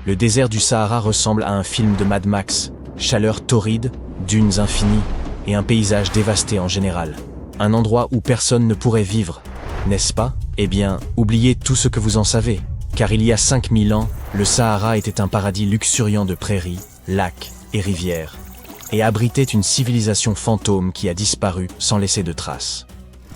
Le désert du Sahara ressemble à un film de Mad Max. Chaleur torride, dunes infinies et un paysage dévasté en général. Un endroit où personne ne pourrait vivre, n'est-ce pas? Eh bien, oubliez tout ce que vous en savez. Car il y a 5000 ans, le Sahara était un paradis luxuriant de prairies, lacs et rivières, et abritait une civilisation fantôme qui a disparu sans laisser de traces.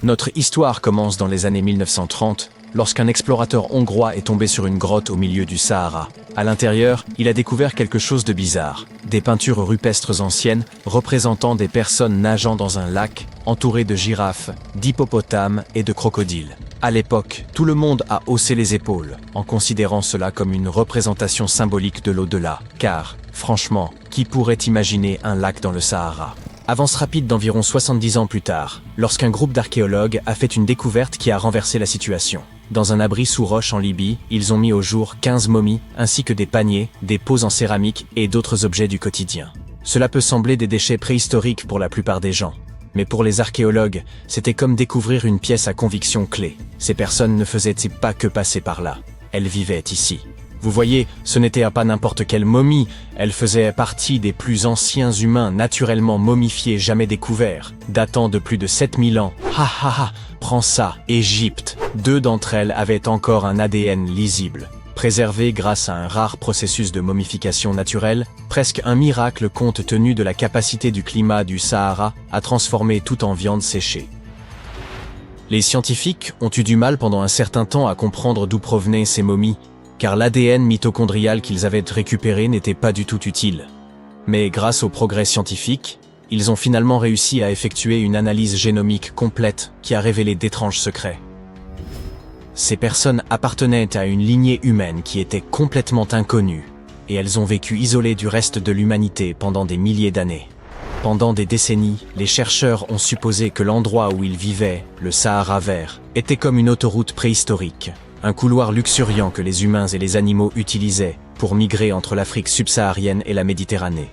Notre histoire commence dans les années 1930, lorsqu'un explorateur hongrois est tombé sur une grotte au milieu du Sahara. À l'intérieur, il a découvert quelque chose de bizarre. Des peintures rupestres anciennes représentant des personnes nageant dans un lac, entourées de girafes, d'hippopotames et de crocodiles. À l'époque, tout le monde a haussé les épaules, en considérant cela comme une représentation symbolique de l'au-delà. Car, franchement, qui pourrait imaginer un lac dans le Sahara? Avance rapide d'environ 70 ans plus tard, lorsqu'un groupe d'archéologues a fait une découverte qui a renversé la situation. Dans un abri sous roche en Libye, ils ont mis au jour 15 momies, ainsi que des paniers, des pots en céramique et d'autres objets du quotidien. Cela peut sembler des déchets préhistoriques pour la plupart des gens. Mais pour les archéologues, c'était comme découvrir une pièce à conviction clé. Ces personnes ne faisaient pas que passer par là. Elles vivaient ici. Vous voyez, ce n'était pas n'importe quelle momie, elle faisait partie des plus anciens humains naturellement momifiés jamais découverts, datant de plus de 7000 ans. Ha ha ha, prends ça, Égypte. 2 d'entre elles avaient encore un ADN lisible. Préservé grâce à un rare processus de momification naturelle, presque un miracle compte tenu de la capacité du climat du Sahara à transformer tout en viande séchée. Les scientifiques ont eu du mal pendant un certain temps à comprendre d'où provenaient ces momies, car l'ADN mitochondrial qu'ils avaient récupéré n'était pas du tout utile. Mais grâce au progrès scientifique, ils ont finalement réussi à effectuer une analyse génomique complète qui a révélé d'étranges secrets. Ces personnes appartenaient à une lignée humaine qui était complètement inconnue, et elles ont vécu isolées du reste de l'humanité pendant des milliers d'années. Pendant des décennies, les chercheurs ont supposé que l'endroit où ils vivaient, le Sahara vert, était comme une autoroute préhistorique. Un couloir luxuriant que les humains et les animaux utilisaient pour migrer entre l'Afrique subsaharienne et la Méditerranée.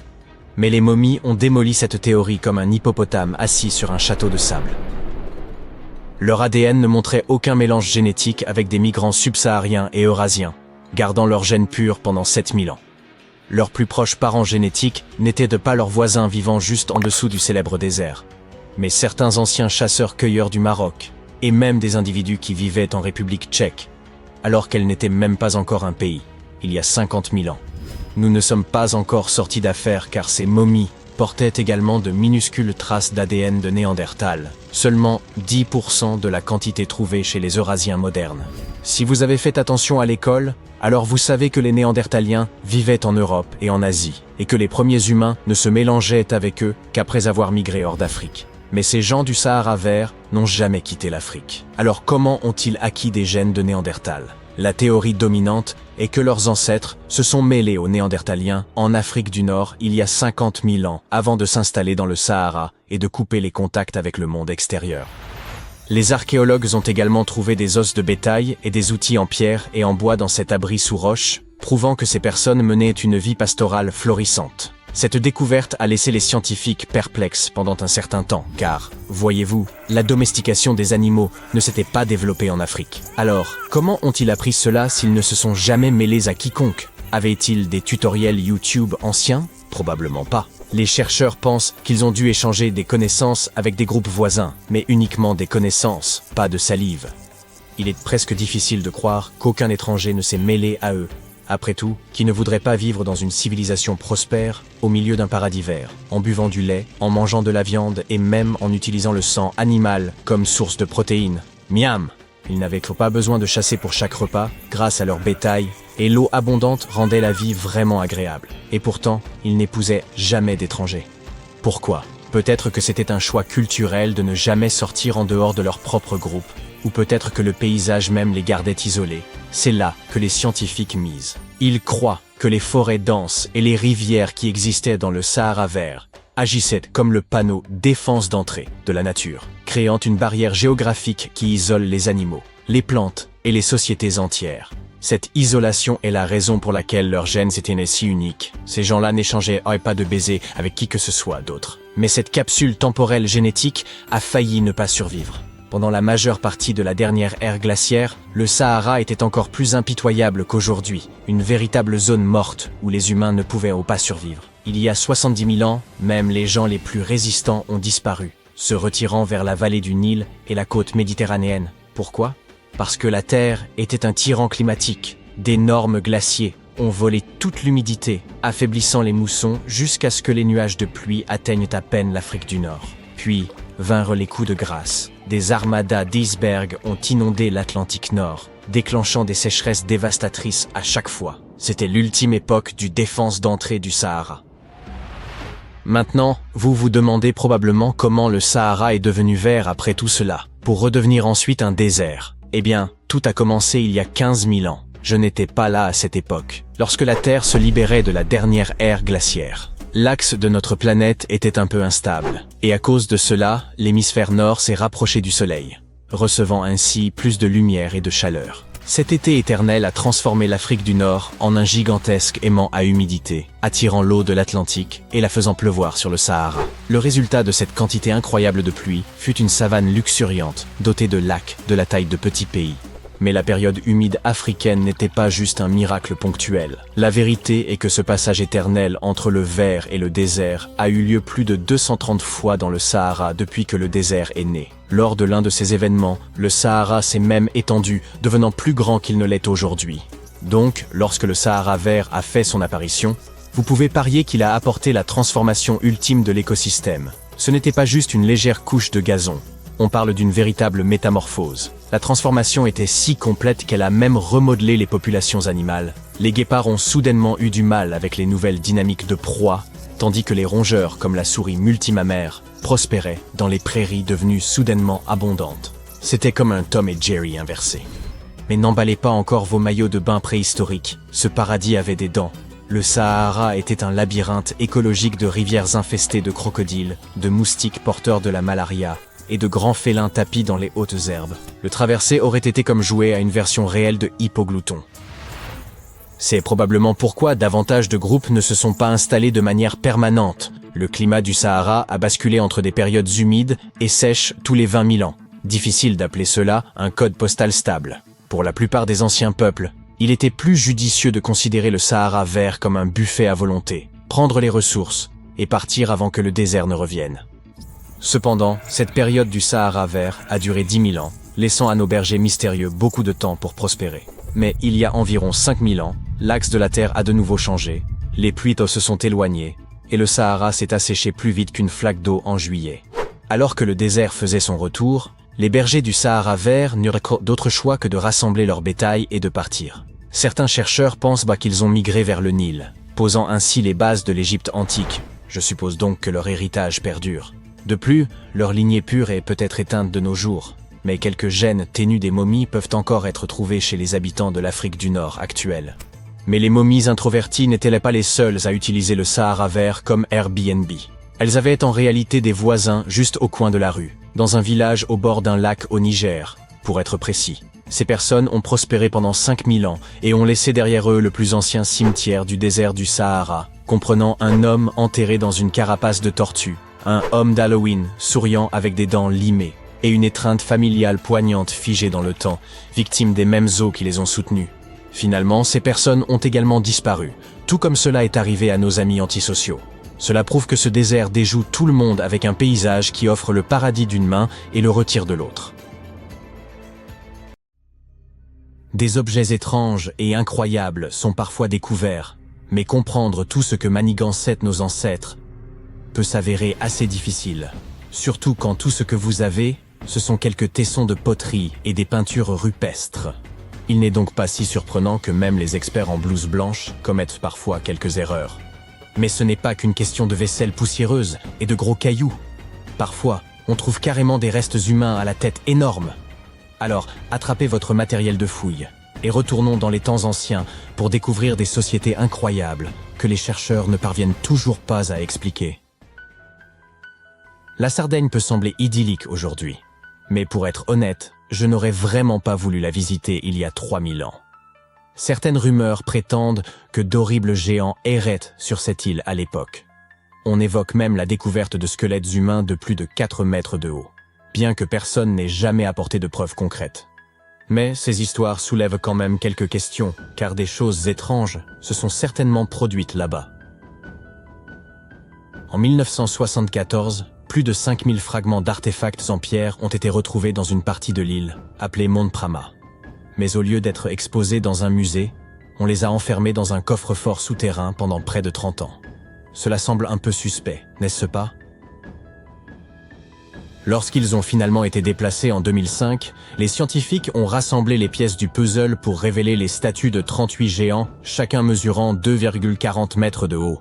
Mais les momies ont démoli cette théorie comme un hippopotame assis sur un château de sable. Leur ADN ne montrait aucun mélange génétique avec des migrants subsahariens et eurasiens, gardant leur gène pur pendant 7000 ans. Leurs plus proches parents génétiques n'étaient pas leurs voisins vivant juste en dessous du célèbre désert, mais certains anciens chasseurs-cueilleurs du Maroc, et même des individus qui vivaient en République tchèque, alors qu'elle n'était même pas encore un pays, il y a 50 000 ans. Nous ne sommes pas encore sortis d'affaire car ces momies portaient également de minuscules traces d'ADN de Néandertal, seulement 10% de la quantité trouvée chez les Eurasiens modernes. Si vous avez fait attention à l'école, alors vous savez que les Néandertaliens vivaient en Europe et en Asie, et que les premiers humains ne se mélangeaient avec eux qu'après avoir migré hors d'Afrique. Mais ces gens du Sahara vert n'ont jamais quitté l'Afrique. Alors comment ont-ils acquis des gènes de Néandertal? La théorie dominante est que leurs ancêtres se sont mêlés aux Néandertaliens en Afrique du Nord il y a 50 000 ans avant de s'installer dans le Sahara et de couper les contacts avec le monde extérieur. Les archéologues ont également trouvé des os de bétail et des outils en pierre et en bois dans cet abri sous roche, prouvant que ces personnes menaient une vie pastorale florissante. Cette découverte a laissé les scientifiques perplexes pendant un certain temps, car, voyez-vous, la domestication des animaux ne s'était pas développée en Afrique. Alors, comment ont-ils appris cela s'ils ne se sont jamais mêlés à quiconque? Avaient-ils des tutoriels YouTube anciens? Probablement pas. Les chercheurs pensent qu'ils ont dû échanger des connaissances avec des groupes voisins, mais uniquement des connaissances, pas de salive. Il est presque difficile de croire qu'aucun étranger ne s'est mêlé à eux. Après tout, qui ne voudrait pas vivre dans une civilisation prospère, au milieu d'un paradis vert, en buvant du lait, en mangeant de la viande et même en utilisant le sang animal comme source de protéines? Miam! Ils n'avaient pas besoin de chasser pour chaque repas, grâce à leur bétail, et l'eau abondante rendait la vie vraiment agréable. Et pourtant, ils n'épousaient jamais d'étrangers. Pourquoi? Peut-être que c'était un choix culturel de ne jamais sortir en dehors de leur propre groupe, ou peut-être que le paysage même les gardait isolés. C'est là que les scientifiques misent. Ils croient que les forêts denses et les rivières qui existaient dans le Sahara vert agissaient comme le panneau défense d'entrée de la nature, créant une barrière géographique qui isole les animaux, les plantes et les sociétés entières. Cette isolation est la raison pour laquelle leurs gènes étaient si uniques. Ces gens-là n'échangeaient pas de baisers avec qui que ce soit d'autre. Mais cette capsule temporelle génétique a failli ne pas survivre. Pendant la majeure partie de la dernière ère glaciaire, le Sahara était encore plus impitoyable qu'aujourd'hui, une véritable zone morte où les humains ne pouvaient pas survivre. Il y a 70 000 ans, même les gens les plus résistants ont disparu, se retirant vers la vallée du Nil et la côte méditerranéenne. Pourquoi? Parce que la Terre était un tyran climatique. D'énormes glaciers ont volé toute l'humidité, affaiblissant les moussons jusqu'à ce que les nuages de pluie atteignent à peine l'Afrique du Nord. Puis vinrent les coups de grâce. Des armadas d'icebergs ont inondé l'Atlantique Nord, déclenchant des sécheresses dévastatrices à chaque fois. C'était l'ultime époque du défense d'entrée du Sahara. Maintenant, vous vous demandez probablement comment le Sahara est devenu vert après tout cela, pour redevenir ensuite un désert. Eh bien, tout a commencé il y a 15 000 ans. Je n'étais pas là à cette époque, lorsque la Terre se libérait de la dernière ère glaciaire. L'axe de notre planète était un peu instable, et à cause de cela, l'hémisphère nord s'est rapproché du Soleil, recevant ainsi plus de lumière et de chaleur. Cet été éternel a transformé l'Afrique du Nord en un gigantesque aimant à humidité, attirant l'eau de l'Atlantique et la faisant pleuvoir sur le Sahara. Le résultat de cette quantité incroyable de pluie fut une savane luxuriante, dotée de lacs de la taille de petits pays. Mais la période humide africaine n'était pas juste un miracle ponctuel. La vérité est que ce passage éternel entre le vert et le désert a eu lieu plus de 230 fois dans le Sahara depuis que le désert est né. Lors de l'un de ces événements, le Sahara s'est même étendu, devenant plus grand qu'il ne l'est aujourd'hui. Donc, lorsque le Sahara vert a fait son apparition, vous pouvez parier qu'il a apporté la transformation ultime de l'écosystème. Ce n'était pas juste une légère couche de gazon. On parle d'une véritable métamorphose. La transformation était si complète qu'elle a même remodelé les populations animales. Les guépards ont soudainement eu du mal avec les nouvelles dynamiques de proie, tandis que les rongeurs, comme la souris multimammaire, prospéraient dans les prairies devenues soudainement abondantes. C'était comme un Tom et Jerry inversé. Mais n'emballez pas encore vos maillots de bain préhistoriques. Ce paradis avait des dents. Le Sahara était un labyrinthe écologique de rivières infestées de crocodiles, de moustiques porteurs de la malaria, et de grands félins tapis dans les hautes herbes. Le traverser aurait été comme jouer à une version réelle de Hippoglouton. C'est probablement pourquoi davantage de groupes ne se sont pas installés de manière permanente. Le climat du Sahara a basculé entre des périodes humides et sèches tous les 20 000 ans. Difficile d'appeler cela un code postal stable. Pour la plupart des anciens peuples, il était plus judicieux de considérer le Sahara vert comme un buffet à volonté, prendre les ressources et partir avant que le désert ne revienne. Cependant, cette période du Sahara vert a duré 10 000 ans, laissant à nos bergers mystérieux beaucoup de temps pour prospérer. Mais il y a environ 5 000 ans, l'axe de la Terre a de nouveau changé, les pluies se sont éloignées, et le Sahara s'est asséché plus vite qu'une flaque d'eau en juillet. Alors que le désert faisait son retour, les bergers du Sahara vert n'eurent d'autre choix que de rassembler leur bétail et de partir. Certains chercheurs pensent qu'ils ont migré vers le Nil, posant ainsi les bases de l'Égypte antique. Je suppose donc que leur héritage perdure. De plus, leur lignée pure est peut-être éteinte de nos jours, mais quelques gènes ténus des momies peuvent encore être trouvés chez les habitants de l'Afrique du Nord actuelle. Mais les momies introverties n'étaient pas les seules à utiliser le Sahara vert comme Airbnb. Elles avaient en réalité des voisins juste au coin de la rue, dans un village au bord d'un lac au Niger, pour être précis. Ces personnes ont prospéré pendant 5000 ans et ont laissé derrière eux le plus ancien cimetière du désert du Sahara, comprenant un homme enterré dans une carapace de tortue, un homme d'Halloween souriant avec des dents limées, et une étreinte familiale poignante figée dans le temps, victime des mêmes eaux qui les ont soutenus. Finalement, ces personnes ont également disparu, tout comme cela est arrivé à nos amis antisociaux. Cela prouve que ce désert déjoue tout le monde avec un paysage qui offre le paradis d'une main et le retire de l'autre. Des objets étranges et incroyables sont parfois découverts, mais comprendre tout ce que manigançaient nos ancêtres peut s'avérer assez difficile. Surtout quand tout ce que vous avez, ce sont quelques tessons de poterie et des peintures rupestres. Il n'est donc pas si surprenant que même les experts en blouse blanche commettent parfois quelques erreurs. Mais ce n'est pas qu'une question de vaisselle poussiéreuse et de gros cailloux. Parfois, on trouve carrément des restes humains à la tête énorme. Alors, attrapez votre matériel de fouille et retournons dans les temps anciens pour découvrir des sociétés incroyables que les chercheurs ne parviennent toujours pas à expliquer. La Sardaigne peut sembler idyllique aujourd'hui, mais pour être honnête, je n'aurais vraiment pas voulu la visiter il y a 3000 ans. Certaines rumeurs prétendent que d'horribles géants erraient sur cette île à l'époque. On évoque même la découverte de squelettes humains de plus de 4 mètres de haut. bien que personne n'ait jamais apporté de preuves concrètes. Mais ces histoires soulèvent quand même quelques questions, car des choses étranges se sont certainement produites là-bas. En 1974, plus de 5000 fragments d'artefacts en pierre ont été retrouvés dans une partie de l'île, appelée Mont Prama. Mais au lieu d'être exposés dans un musée, on les a enfermés dans un coffre-fort souterrain pendant près de 30 ans. Cela semble un peu suspect, n'est-ce pas? Lorsqu'ils ont finalement été déplacés en 2005, les scientifiques ont rassemblé les pièces du puzzle pour révéler les statues de 38 géants, chacun mesurant 2,40 mètres de haut.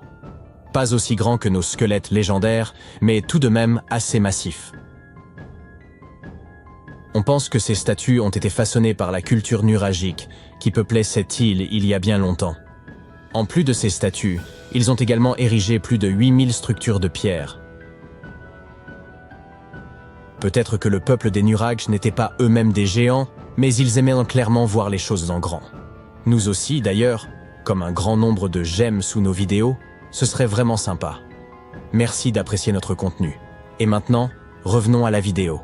Pas aussi grands que nos squelettes légendaires, mais tout de même assez massifs. On pense que ces statues ont été façonnées par la culture nuragique, qui peuplait cette île il y a bien longtemps. En plus de ces statues, ils ont également érigé plus de 8000 structures de pierre. Peut-être que le peuple des Nurags n'était pas eux-mêmes des géants, mais ils aimaient clairement voir les choses en grand. Nous aussi, d'ailleurs, comme un grand nombre de j'aime sous nos vidéos, ce serait vraiment sympa. Merci d'apprécier notre contenu. Et maintenant, revenons à la vidéo.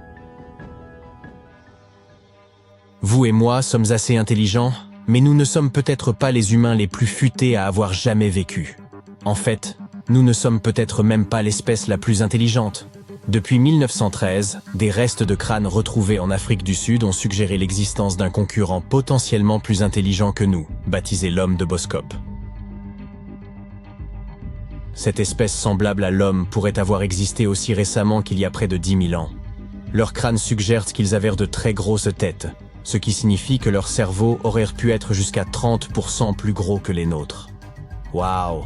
Vous et moi sommes assez intelligents, mais nous ne sommes peut-être pas les humains les plus futés à avoir jamais vécu. En fait, nous ne sommes peut-être même pas l'espèce la plus intelligente. Depuis 1913, des restes de crânes retrouvés en Afrique du Sud ont suggéré l'existence d'un concurrent potentiellement plus intelligent que nous, baptisé l'homme de Boskop. Cette espèce semblable à l'homme pourrait avoir existé aussi récemment qu'il y a près de 10 000 ans. Leurs crânes suggèrent qu'ils avaient de très grosses têtes, ce qui signifie que leur cerveau aurait pu être jusqu'à 30% plus gros que les nôtres. Waouh!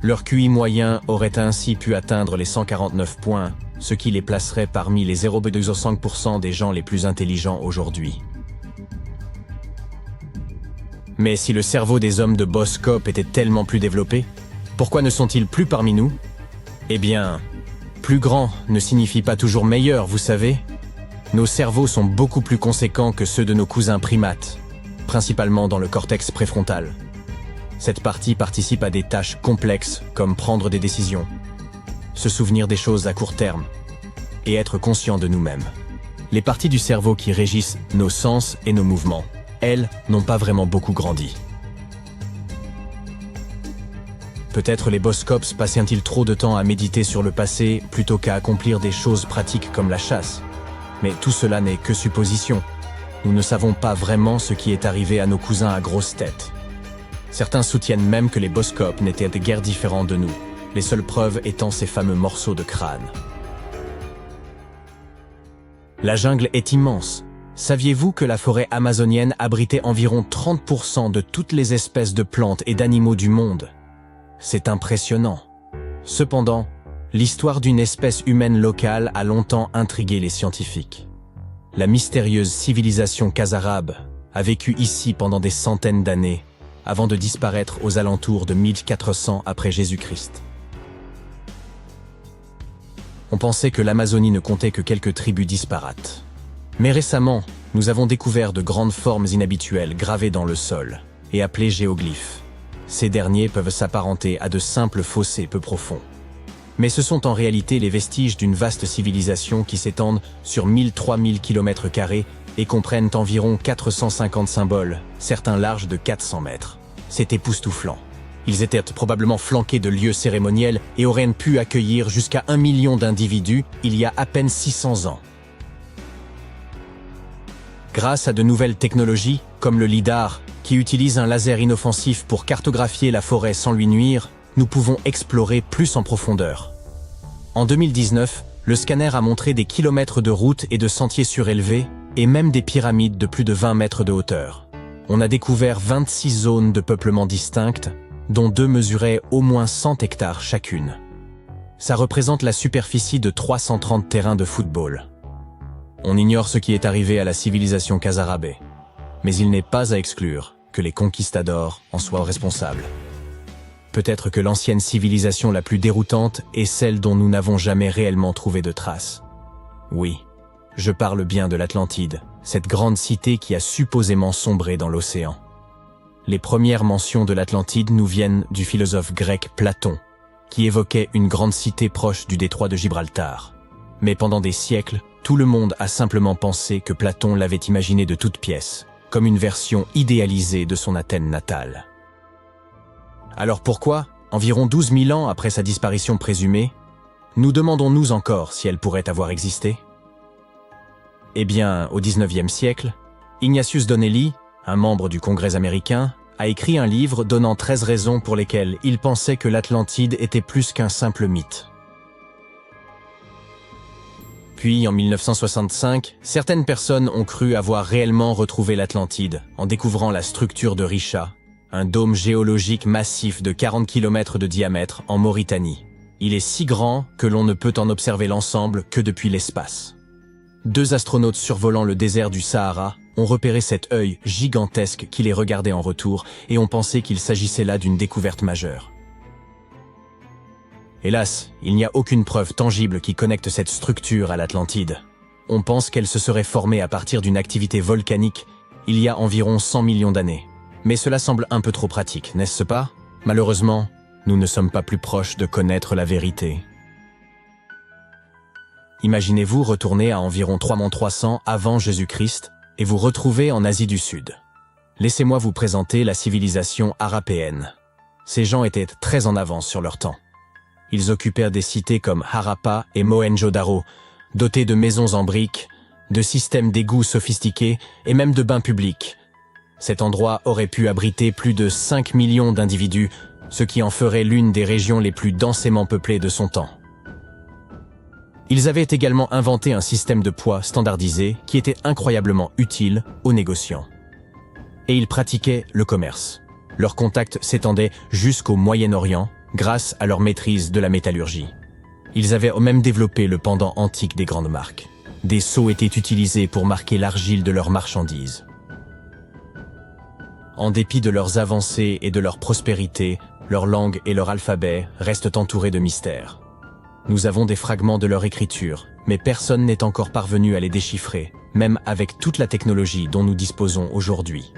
Leur QI moyen aurait ainsi pu atteindre les 149 points, ce qui les placerait parmi les 0,5% des gens les plus intelligents aujourd'hui. Mais si le cerveau des hommes de Boskop était tellement plus développé, pourquoi ne sont-ils plus parmi nous? Eh bien, plus grand ne signifie pas toujours meilleur, vous savez. Nos cerveaux sont beaucoup plus conséquents que ceux de nos cousins primates, principalement dans le cortex préfrontal. Cette partie participe à des tâches complexes comme prendre des décisions, se souvenir des choses à court terme et être conscient de nous-mêmes. Les parties du cerveau qui régissent nos sens et nos mouvements, elles, n'ont pas vraiment beaucoup grandi. Peut-être les Boskops passaient-ils trop de temps à méditer sur le passé plutôt qu'à accomplir des choses pratiques comme la chasse. Mais tout cela n'est que supposition. Nous ne savons pas vraiment ce qui est arrivé à nos cousins à grosse tête. Certains soutiennent même que les Boskops n'étaient guère différents de nous, les seules preuves étant ces fameux morceaux de crâne. La jungle est immense. Saviez-vous que la forêt amazonienne abritait environ 30% de toutes les espèces de plantes et d'animaux du monde? C'est impressionnant. Cependant, l'histoire d'une espèce humaine locale a longtemps intrigué les scientifiques. La mystérieuse civilisation Khazarabe a vécu ici pendant des centaines d'années, avant de disparaître aux alentours de 1400 après Jésus-Christ. On pensait que l'Amazonie ne comptait que quelques tribus disparates. Mais récemment, nous avons découvert de grandes formes inhabituelles gravées dans le sol et appelées géoglyphes. Ces derniers peuvent s'apparenter à de simples fossés peu profonds. Mais ce sont en réalité les vestiges d'une vaste civilisation qui s'étendent sur 1000-3000 km² et comprennent environ 450 symboles, certains larges de 400 mètres. C'est époustouflant. Ils étaient probablement flanqués de lieux cérémoniels et auraient pu accueillir jusqu'à 1 million d'individus il y a à peine 600 ans. Grâce à de nouvelles technologies, comme le LIDAR, qui utilise un laser inoffensif pour cartographier la forêt sans lui nuire, nous pouvons explorer plus en profondeur. En 2019, le scanner a montré des kilomètres de routes et de sentiers surélevés, et même des pyramides de plus de 20 mètres de hauteur. On a découvert 26 zones de peuplement distinctes, dont 2 mesuraient au moins 100 hectares chacune. Ça représente la superficie de 330 terrains de football. On ignore ce qui est arrivé à la civilisation Khazarabe, mais il n'est pas à exclure que les conquistadors en soient responsables. Peut-être que l'ancienne civilisation la plus déroutante est celle dont nous n'avons jamais réellement trouvé de traces. Oui, je parle bien de l'Atlantide, cette grande cité qui a supposément sombré dans l'océan. Les premières mentions de l'Atlantide nous viennent du philosophe grec Platon, qui évoquait une grande cité proche du détroit de Gibraltar. Mais pendant des siècles, tout le monde a simplement pensé que Platon l'avait imaginé de toutes pièces, comme une version idéalisée de son Athènes natale. Alors pourquoi, environ 12 000 ans après sa disparition présumée, nous demandons-nous encore si elle pourrait avoir existé? Eh bien, au XIXe siècle, Ignatius Donnelly, un membre du Congrès américain, a écrit un livre donnant 13 raisons pour lesquelles il pensait que l'Atlantide était plus qu'un simple mythe. Puis, en 1965, certaines personnes ont cru avoir réellement retrouvé l'Atlantide en découvrant la structure de Richa, un dôme géologique massif de 40 km de diamètre en Mauritanie. Il est si grand que l'on ne peut en observer l'ensemble que depuis l'espace. 2 astronautes survolant le désert du Sahara ont repéré cet œil gigantesque qui les regardait en retour et ont pensé qu'il s'agissait là d'une découverte majeure. Hélas, il n'y a aucune preuve tangible qui connecte cette structure à l'Atlantide. On pense qu'elle se serait formée à partir d'une activité volcanique il y a environ 100 millions d'années. Mais cela semble un peu trop pratique, n'est-ce pas? Malheureusement, nous ne sommes pas plus proches de connaître la vérité. Imaginez-vous retourner à environ 3300 avant Jésus-Christ et vous retrouver en Asie du Sud. Laissez-moi vous présenter la civilisation harapéenne. Ces gens étaient très en avance sur leur temps. Ils occupèrent des cités comme Harappa et Mohenjo-Daro, dotées de maisons en briques, de systèmes d'égouts sophistiqués et même de bains publics. Cet endroit aurait pu abriter plus de 5 millions d'individus, ce qui en ferait l'une des régions les plus densément peuplées de son temps. Ils avaient également inventé un système de poids standardisé qui était incroyablement utile aux négociants. Et ils pratiquaient le commerce. Leurs contacts s'étendaient jusqu'au Moyen-Orient grâce à leur maîtrise de la métallurgie. Ils avaient même développé le pendant antique des grandes marques. Des sceaux étaient utilisés pour marquer l'argile de leurs marchandises. En dépit de leurs avancées et de leur prospérité, leur langue et leur alphabet restent entourés de mystères. Nous avons des fragments de leur écriture, mais personne n'est encore parvenu à les déchiffrer, même avec toute la technologie dont nous disposons aujourd'hui.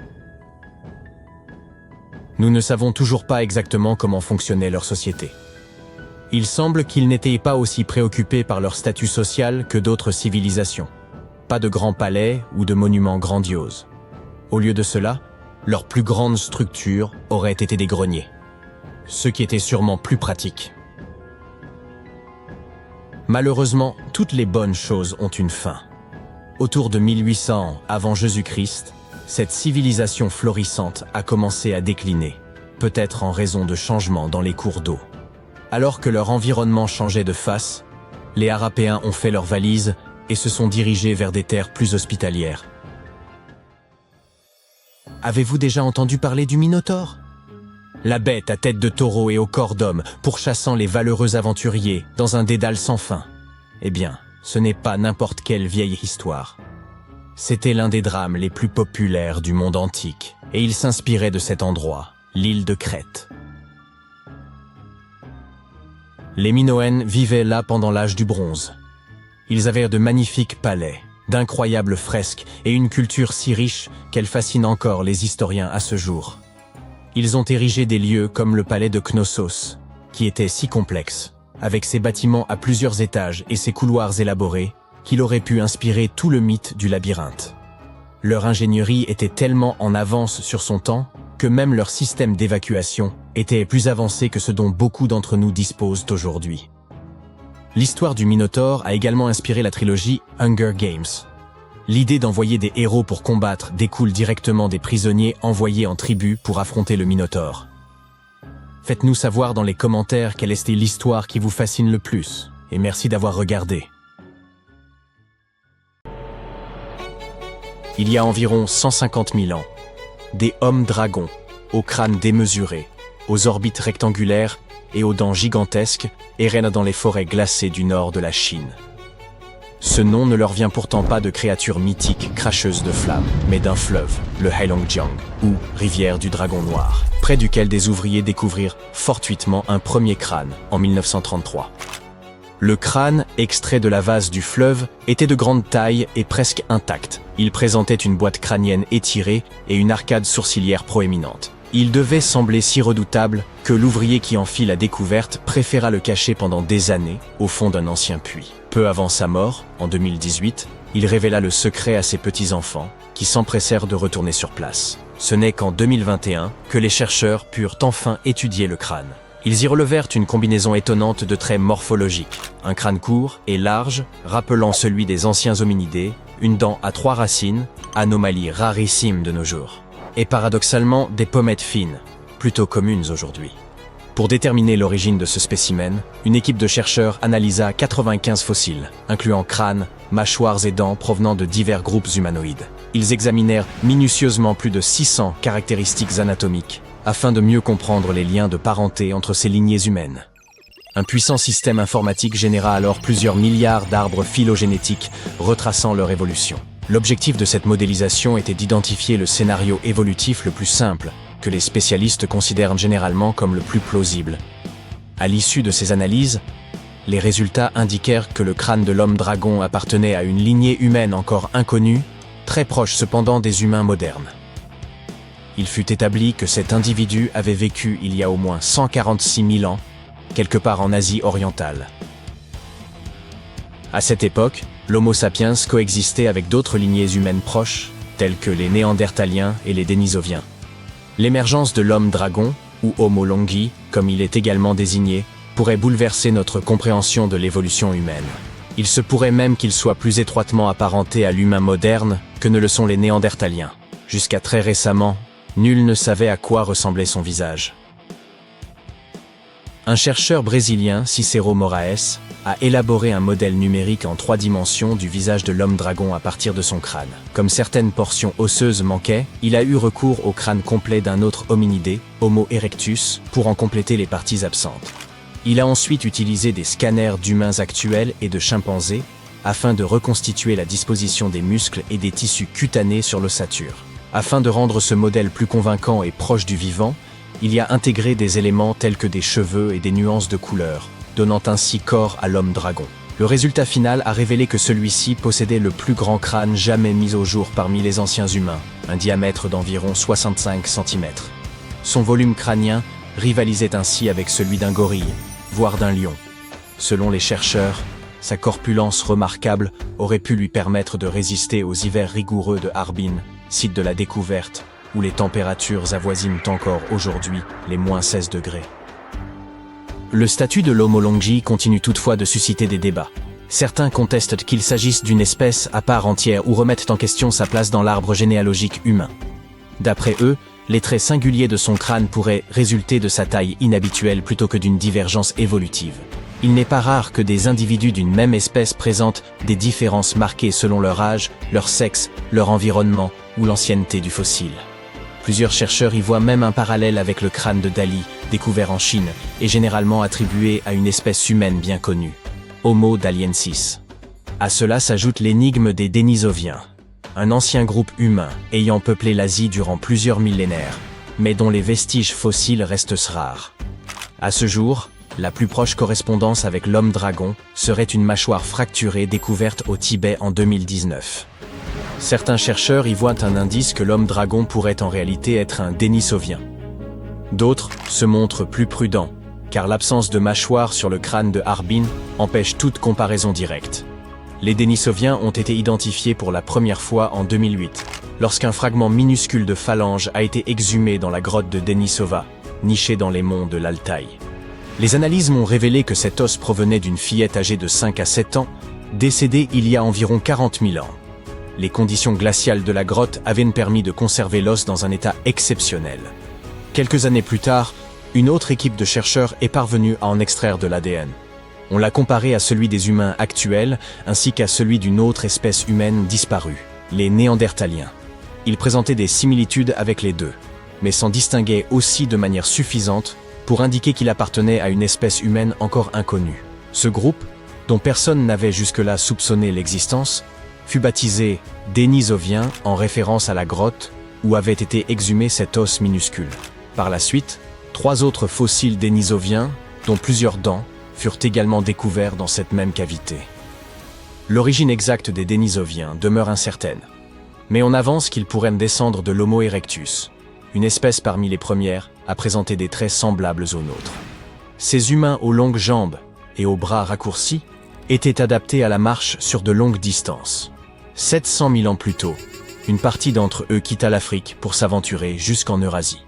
Nous ne savons toujours pas exactement comment fonctionnait leur société. Il semble qu'ils n'étaient pas aussi préoccupés par leur statut social que d'autres civilisations. Pas de grands palais ou de monuments grandioses. Au lieu de cela, leur plus grande structure aurait été des greniers, ce qui était sûrement plus pratique. Malheureusement, toutes les bonnes choses ont une fin. Autour de 1800 avant Jésus-Christ, cette civilisation florissante a commencé à décliner, peut-être en raison de changements dans les cours d'eau. Alors que leur environnement changeait de face, les Harapéens ont fait leurs valises et se sont dirigés vers des terres plus hospitalières. Avez-vous déjà entendu parler du Minotaure? La bête à tête de taureau et au corps d'homme, pourchassant les valeureux aventuriers dans un dédale sans fin. Eh bien, ce n'est pas n'importe quelle vieille histoire. C'était l'un des drames les plus populaires du monde antique, et il s'inspirait de cet endroit, l'île de Crète. Les Minoens vivaient là pendant l'âge du bronze. Ils avaient de magnifiques palais, d'incroyables fresques et une culture si riche qu'elle fascine encore les historiens à ce jour. Ils ont érigé des lieux comme le palais de Knossos, qui était si complexe, avec ses bâtiments à plusieurs étages et ses couloirs élaborés, qu'il aurait pu inspirer tout le mythe du labyrinthe. Leur ingénierie était tellement en avance sur son temps que même leur système d'évacuation était plus avancé que ce dont beaucoup d'entre nous disposent aujourd'hui. L'histoire du Minotaure a également inspiré la trilogie Hunger Games. L'idée d'envoyer des héros pour combattre découle directement des prisonniers envoyés en tribu pour affronter le Minotaure. Faites-nous savoir dans les commentaires quelle était l'histoire qui vous fascine le plus, et merci d'avoir regardé. Il y a environ 150 000 ans, des hommes-dragons, au crâne démesuré, aux orbites rectangulaires et aux dents gigantesques, erraient dans les forêts glacées du nord de la Chine. Ce nom ne leur vient pourtant pas de créatures mythiques cracheuses de flammes, mais d'un fleuve, le Heilongjiang, ou rivière du dragon noir, près duquel des ouvriers découvrirent fortuitement un premier crâne en 1933. Le crâne, extrait de la vase du fleuve, était de grande taille et presque intact. Il présentait une boîte crânienne étirée et une arcade sourcilière proéminente. Il devait sembler si redoutable que l'ouvrier qui en fit la découverte préféra le cacher pendant des années au fond d'un ancien puits. Peu avant sa mort, en 2018, il révéla le secret à ses petits-enfants, qui s'empressèrent de retourner sur place. Ce n'est qu'en 2021 que les chercheurs purent enfin étudier le crâne. Ils y relevèrent une combinaison étonnante de traits morphologiques. Un crâne court et large, rappelant celui des anciens hominidés, une dent à 3 racines, anomalie rarissime de nos jours. Et paradoxalement, des pommettes fines, plutôt communes aujourd'hui. Pour déterminer l'origine de ce spécimen, une équipe de chercheurs analysa 95 fossiles, incluant crânes, mâchoires et dents provenant de divers groupes humanoïdes. Ils examinèrent minutieusement plus de 600 caractéristiques anatomiques, afin de mieux comprendre les liens de parenté entre ces lignées humaines. Un puissant système informatique généra alors plusieurs milliards d'arbres phylogénétiques retraçant leur évolution. L'objectif de cette modélisation était d'identifier le scénario évolutif le plus simple, que les spécialistes considèrent généralement comme le plus plausible. À l'issue de ces analyses, les résultats indiquèrent que le crâne de l'homme-dragon appartenait à une lignée humaine encore inconnue, très proche cependant des humains modernes. Il fut établi que cet individu avait vécu il y a au moins 146 000 ans, quelque part en Asie orientale. À cette époque, l'Homo sapiens coexistait avec d'autres lignées humaines proches, telles que les Néandertaliens et les Denisoviens. L'émergence de l'homme-dragon, ou Homo longi, comme il est également désigné, pourrait bouleverser notre compréhension de l'évolution humaine. Il se pourrait même qu'il soit plus étroitement apparenté à l'humain moderne que ne le sont les Néandertaliens. Jusqu'à très récemment, nul ne savait à quoi ressemblait son visage. Un chercheur brésilien, Cicero Moraes, a élaboré un modèle numérique en 3 dimensions du visage de l'homme-dragon à partir de son crâne. Comme certaines portions osseuses manquaient, il a eu recours au crâne complet d'un autre hominidé, Homo erectus, pour en compléter les parties absentes. Il a ensuite utilisé des scanners d'humains actuels et de chimpanzés afin de reconstituer la disposition des muscles et des tissus cutanés sur l'ossature. Afin de rendre ce modèle plus convaincant et proche du vivant, il y a intégré des éléments tels que des cheveux et des nuances de couleurs, donnant ainsi corps à l'homme-dragon. Le résultat final a révélé que celui-ci possédait le plus grand crâne jamais mis au jour parmi les anciens humains, un diamètre d'environ 65 cm. Son volume crânien rivalisait ainsi avec celui d'un gorille, voire d'un lion. Selon les chercheurs, sa corpulence remarquable aurait pu lui permettre de résister aux hivers rigoureux de Harbin, site de la découverte, où les températures avoisinent encore aujourd'hui les -16 degrés. Le statut de l'Homo longi continue toutefois de susciter des débats. Certains contestent qu'il s'agisse d'une espèce à part entière ou remettent en question sa place dans l'arbre généalogique humain. D'après eux, les traits singuliers de son crâne pourraient résulter de sa taille inhabituelle plutôt que d'une divergence évolutive. Il n'est pas rare que des individus d'une même espèce présentent des différences marquées selon leur âge, leur sexe, leur environnement ou l'ancienneté du fossile. Plusieurs chercheurs y voient même un parallèle avec le crâne de Dali, découvert en Chine, et généralement attribué à une espèce humaine bien connue, Homo daliensis. À cela s'ajoute l'énigme des Denisoviens, un ancien groupe humain ayant peuplé l'Asie durant plusieurs millénaires, mais dont les vestiges fossiles restent rares. À ce jour, la plus proche correspondance avec l'homme-dragon serait une mâchoire fracturée découverte au Tibet en 2019. Certains chercheurs y voient un indice que l'homme-dragon pourrait en réalité être un Denisovien. D'autres se montrent plus prudents, car l'absence de mâchoire sur le crâne de Harbin empêche toute comparaison directe. Les Denisoviens ont été identifiés pour la première fois en 2008, lorsqu'un fragment minuscule de phalange a été exhumé dans la grotte de Denisova, nichée dans les monts de l'Altaï. Les analyses m'ont révélé que cet os provenait d'une fillette âgée de 5 à 7 ans, décédée il y a environ 40 000 ans. Les conditions glaciales de la grotte avaient permis de conserver l'os dans un état exceptionnel. Quelques années plus tard, une autre équipe de chercheurs est parvenue à en extraire de l'ADN. On l'a comparé à celui des humains actuels, ainsi qu'à celui d'une autre espèce humaine disparue, les Néandertaliens. Il présentait des similitudes avec les deux, mais s'en distinguait aussi de manière suffisante pour indiquer qu'il appartenait à une espèce humaine encore inconnue. Ce groupe, dont personne n'avait jusque-là soupçonné l'existence, fut baptisé Denisovien en référence à la grotte où avait été exhumé cet os minuscule. Par la suite, 3 autres fossiles dénisoviens, dont plusieurs dents, furent également découverts dans cette même cavité. L'origine exacte des Denisoviens demeure incertaine, mais on avance qu'ils pourraient descendre de l'Homo erectus, une espèce parmi les premières à présenter des traits semblables aux nôtres. Ces humains aux longues jambes et aux bras raccourcis étaient adaptés à la marche sur de longues distances. 700 000 ans plus tôt, une partie d'entre eux quitta l'Afrique pour s'aventurer jusqu'en Eurasie.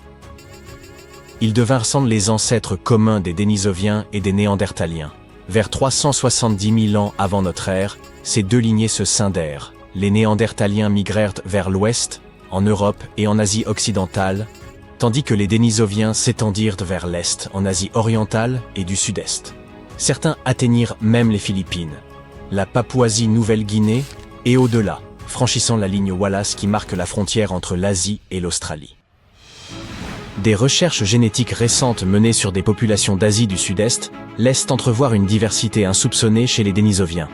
Ils devinrent les ancêtres communs des Denisoviens et des Néandertaliens. Vers 370 000 ans avant notre ère, ces deux lignées se scindèrent. Les Néandertaliens migrèrent vers l'ouest, en Europe et en Asie occidentale, tandis que les Denisoviens s'étendirent vers l'est, en Asie orientale et du sud-est. Certains atteignirent même les Philippines, la Papouasie-Nouvelle-Guinée et au-delà, franchissant la ligne Wallace qui marque la frontière entre l'Asie et l'Australie. Des recherches génétiques récentes menées sur des populations d'Asie du Sud-Est laissent entrevoir une diversité insoupçonnée chez les Denisoviens.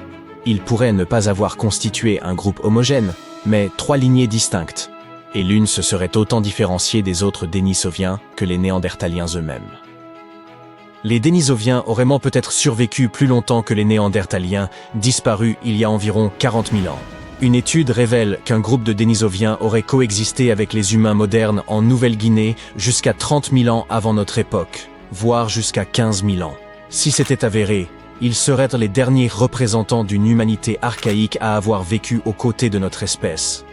Ils pourraient ne pas avoir constitué un groupe homogène, mais 3 lignées distinctes, et l'une se serait autant différenciée des autres Denisoviens que les Néandertaliens eux-mêmes. Les Denisoviens auraient peut-être survécu plus longtemps que les Néandertaliens, disparus il y a environ 40 000 ans. Une étude révèle qu'un groupe de Denisoviens aurait coexisté avec les humains modernes en Nouvelle-Guinée jusqu'à 30 000 ans avant notre époque, voire jusqu'à 15 000 ans. Si c'était avéré, ils seraient les derniers représentants d'une humanité archaïque à avoir vécu aux côtés de notre espèce.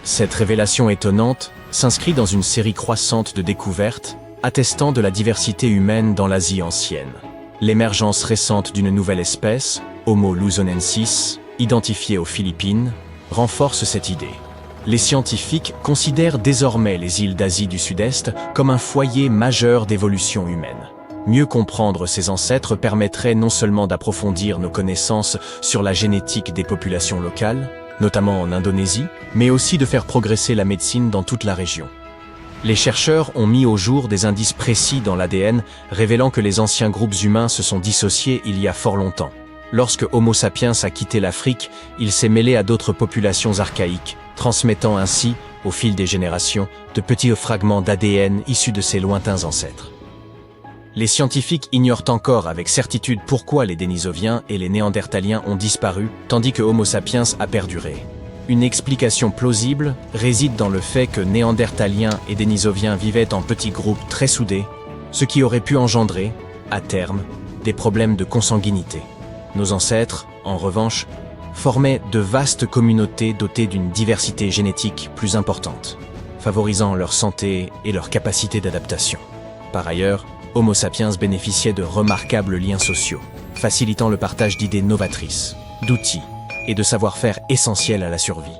Cette révélation étonnante s'inscrit dans une série croissante de découvertes attestant de la diversité humaine dans l'Asie ancienne. L'émergence récente d'une nouvelle espèce, Homo luzonensis, identifiée aux Philippines, renforce cette idée. Les scientifiques considèrent désormais les îles d'Asie du Sud-Est comme un foyer majeur d'évolution humaine. Mieux comprendre ces ancêtres permettrait non seulement d'approfondir nos connaissances sur la génétique des populations locales, notamment en Indonésie, mais aussi de faire progresser la médecine dans toute la région. Les chercheurs ont mis au jour des indices précis dans l'ADN révélant que les anciens groupes humains se sont dissociés il y a fort longtemps. Lorsque Homo sapiens a quitté l'Afrique, il s'est mêlé à d'autres populations archaïques, transmettant ainsi, au fil des générations, de petits fragments d'ADN issus de ses lointains ancêtres. Les scientifiques ignorent encore avec certitude pourquoi les Denisoviens et les Néandertaliens ont disparu, tandis que Homo sapiens a perduré. Une explication plausible réside dans le fait que Néandertaliens et Denisoviens vivaient en petits groupes très soudés, ce qui aurait pu engendrer, à terme, des problèmes de consanguinité. Nos ancêtres, en revanche, formaient de vastes communautés dotées d'une diversité génétique plus importante, favorisant leur santé et leur capacité d'adaptation. Par ailleurs, Homo sapiens bénéficiait de remarquables liens sociaux, facilitant le partage d'idées novatrices, d'outils et de savoir-faire essentiels à la survie.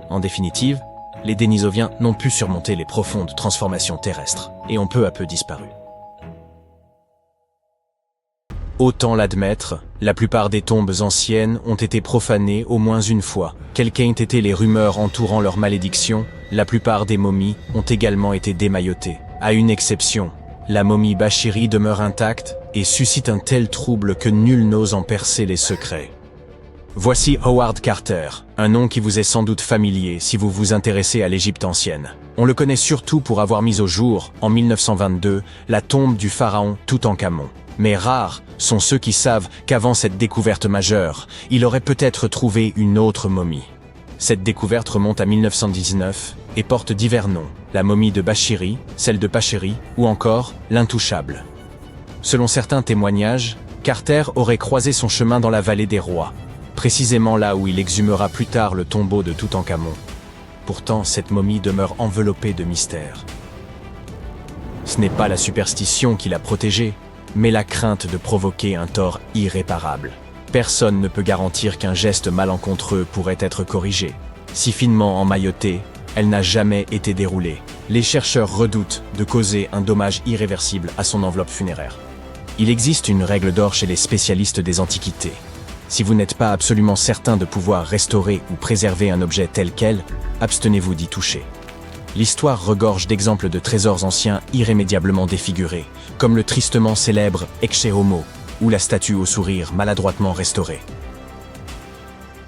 En définitive, les Denisoviens n'ont pu surmonter les profondes transformations terrestres et ont peu à peu disparu. Autant l'admettre, la plupart des tombes anciennes ont été profanées au moins une fois. Quelles qu'aient été les rumeurs entourant leur malédiction, la plupart des momies ont également été démaillotées. À une exception, la momie Bashiri demeure intacte et suscite un tel trouble que nul n'ose en percer les secrets. Voici Howard Carter, un nom qui vous est sans doute familier si vous vous intéressez à l'Égypte ancienne. On le connaît surtout pour avoir mis au jour, en 1922, la tombe du pharaon Toutankhamon. Mais rares sont ceux qui savent qu'avant cette découverte majeure, il aurait peut-être trouvé une autre momie. Cette découverte remonte à 1919 et porte divers noms, la momie de Bashiri, celle de Pacheri ou encore l'Intouchable. Selon certains témoignages, Carter aurait croisé son chemin dans la vallée des rois, précisément là où il exhumera plus tard le tombeau de Toutankhamon. Pourtant, cette momie demeure enveloppée de mystère. Ce n'est pas la superstition qui l'a protégée, mais la crainte de provoquer un tort irréparable. Personne ne peut garantir qu'un geste malencontreux pourrait être corrigé. Si finement emmaillotée, elle n'a jamais été déroulée. Les chercheurs redoutent de causer un dommage irréversible à son enveloppe funéraire. Il existe une règle d'or chez les spécialistes des antiquités. Si vous n'êtes pas absolument certain de pouvoir restaurer ou préserver un objet tel quel, abstenez-vous d'y toucher. L'histoire regorge d'exemples de trésors anciens irrémédiablement défigurés, comme le tristement célèbre Ecce Homo, ou la statue au sourire maladroitement restaurée.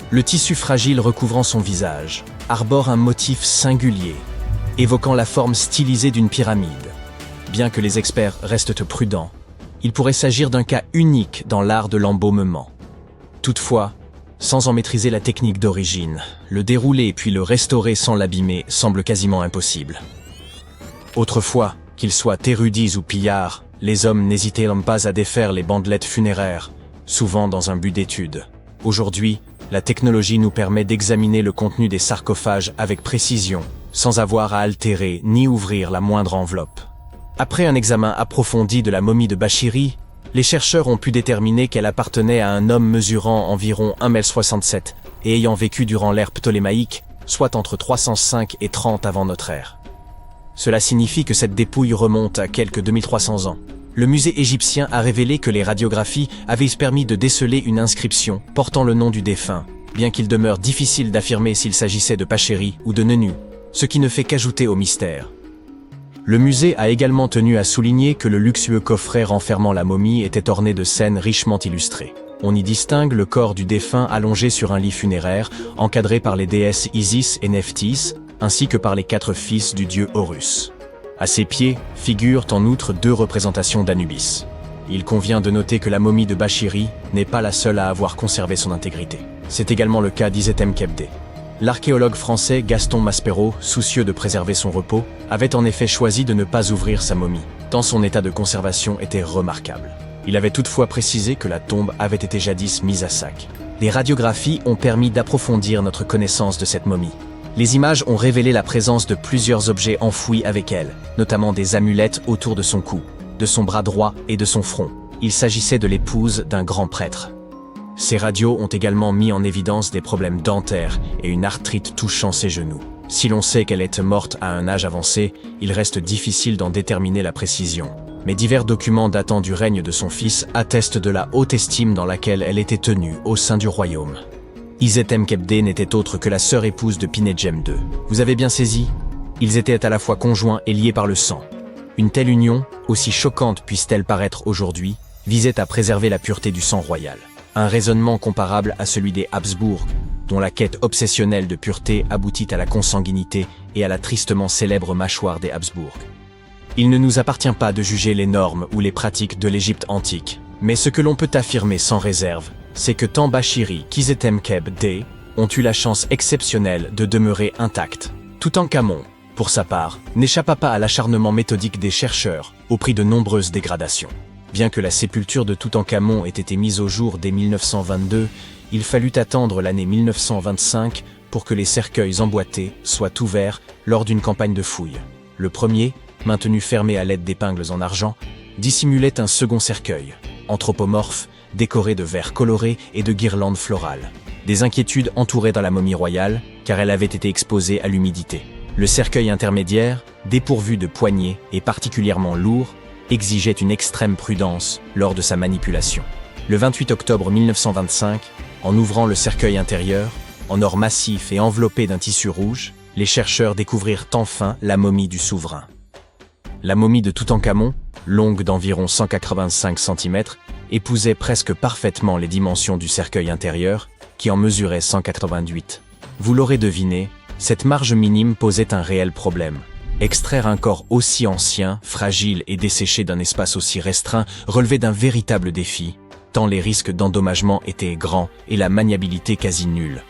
Le tissu fragile recouvrant son visage arbore un motif singulier, évoquant la forme stylisée d'une pyramide. Bien que les experts restent prudents, il pourrait s'agir d'un cas unique dans l'art de l'embaumement. Toutefois, sans en maîtriser la technique d'origine, le dérouler puis le restaurer sans l'abîmer semble quasiment impossible. Autrefois, qu'ils soient érudits ou pillards, les hommes n'hésitaient pas à défaire les bandelettes funéraires, souvent dans un but d'étude. Aujourd'hui, la technologie nous permet d'examiner le contenu des sarcophages avec précision, sans avoir à altérer ni ouvrir la moindre enveloppe. Après un examen approfondi de la momie de Bachiri, les chercheurs ont pu déterminer qu'elle appartenait à un homme mesurant environ 1,67 m et ayant vécu durant l'ère ptolémaïque, soit entre 305 et 30 avant notre ère. Cela signifie que cette dépouille remonte à quelques 2300 ans. Le musée égyptien a révélé que les radiographies avaient permis de déceler une inscription portant le nom du défunt, bien qu'il demeure difficile d'affirmer s'il s'agissait de Pachéri ou de Nenu, ce qui ne fait qu'ajouter au mystère. Le musée a également tenu à souligner que le luxueux coffret renfermant la momie était orné de scènes richement illustrées. On y distingue le corps du défunt allongé sur un lit funéraire, encadré par les déesses Isis et Nephthys, ainsi que par les 4 fils du dieu Horus. À ses pieds figurent en outre 2 représentations d'Anubis. Il convient de noter que la momie de Bachiri n'est pas la seule à avoir conservé son intégrité. C'est également le cas d'Isetem Kebde. L'archéologue français Gaston Maspero, soucieux de préserver son repos, avait en effet choisi de ne pas ouvrir sa momie, tant son état de conservation était remarquable. Il avait toutefois précisé que la tombe avait été jadis mise à sac. Les radiographies ont permis d'approfondir notre connaissance de cette momie. Les images ont révélé la présence de plusieurs objets enfouis avec elle, notamment des amulettes autour de son cou, de son bras droit et de son front. Il s'agissait de l'épouse d'un grand prêtre. Ces radios ont également mis en évidence des problèmes dentaires et une arthrite touchant ses genoux. Si l'on sait qu'elle est morte à un âge avancé, il reste difficile d'en déterminer la précision. Mais divers documents datant du règne de son fils attestent de la haute estime dans laquelle elle était tenue au sein du royaume. Isetem Kebde n'était autre que la sœur épouse de Pinejem II. Vous avez bien saisi? Ils étaient à la fois conjoints et liés par le sang. Une telle union, aussi choquante puisse-t-elle paraître aujourd'hui, visait à préserver la pureté du sang royal. Un raisonnement comparable à celui des Habsbourg, dont la quête obsessionnelle de pureté aboutit à la consanguinité et à la tristement célèbre mâchoire des Habsbourg. Il ne nous appartient pas de juger les normes ou les pratiques de l'Égypte antique, mais ce que l'on peut affirmer sans réserve, c'est que tant Bachiri qu'Isetem Kebde ont eu la chance exceptionnelle de demeurer intacts. Toutankhamon, pour sa part, n'échappa pas à l'acharnement méthodique des chercheurs, au prix de nombreuses dégradations. Bien que la sépulture de Toutankhamon ait été mise au jour dès 1922, il fallut attendre l'année 1925 pour que les cercueils emboîtés soient ouverts lors d'une campagne de fouilles. Le premier, maintenu fermé à l'aide d'épingles en argent, dissimulait un second cercueil, anthropomorphe, décoré de verres colorés et de guirlandes florales. Des inquiétudes entouraient dans la momie royale, car elle avait été exposée à l'humidité. Le cercueil intermédiaire, dépourvu de poignée et particulièrement lourd, exigeait une extrême prudence lors de sa manipulation. Le 28 octobre 1925, en ouvrant le cercueil intérieur, en or massif et enveloppé d'un tissu rouge, les chercheurs découvrirent enfin la momie du souverain. La momie de Toutankhamon, longue d'environ 185 cm, épousait presque parfaitement les dimensions du cercueil intérieur, qui en mesurait 188. Vous l'aurez deviné, cette marge minime posait un réel problème. Extraire un corps aussi ancien, fragile et desséché d'un espace aussi restreint relevait d'un véritable défi, tant les risques d'endommagement étaient grands et la maniabilité quasi nulle.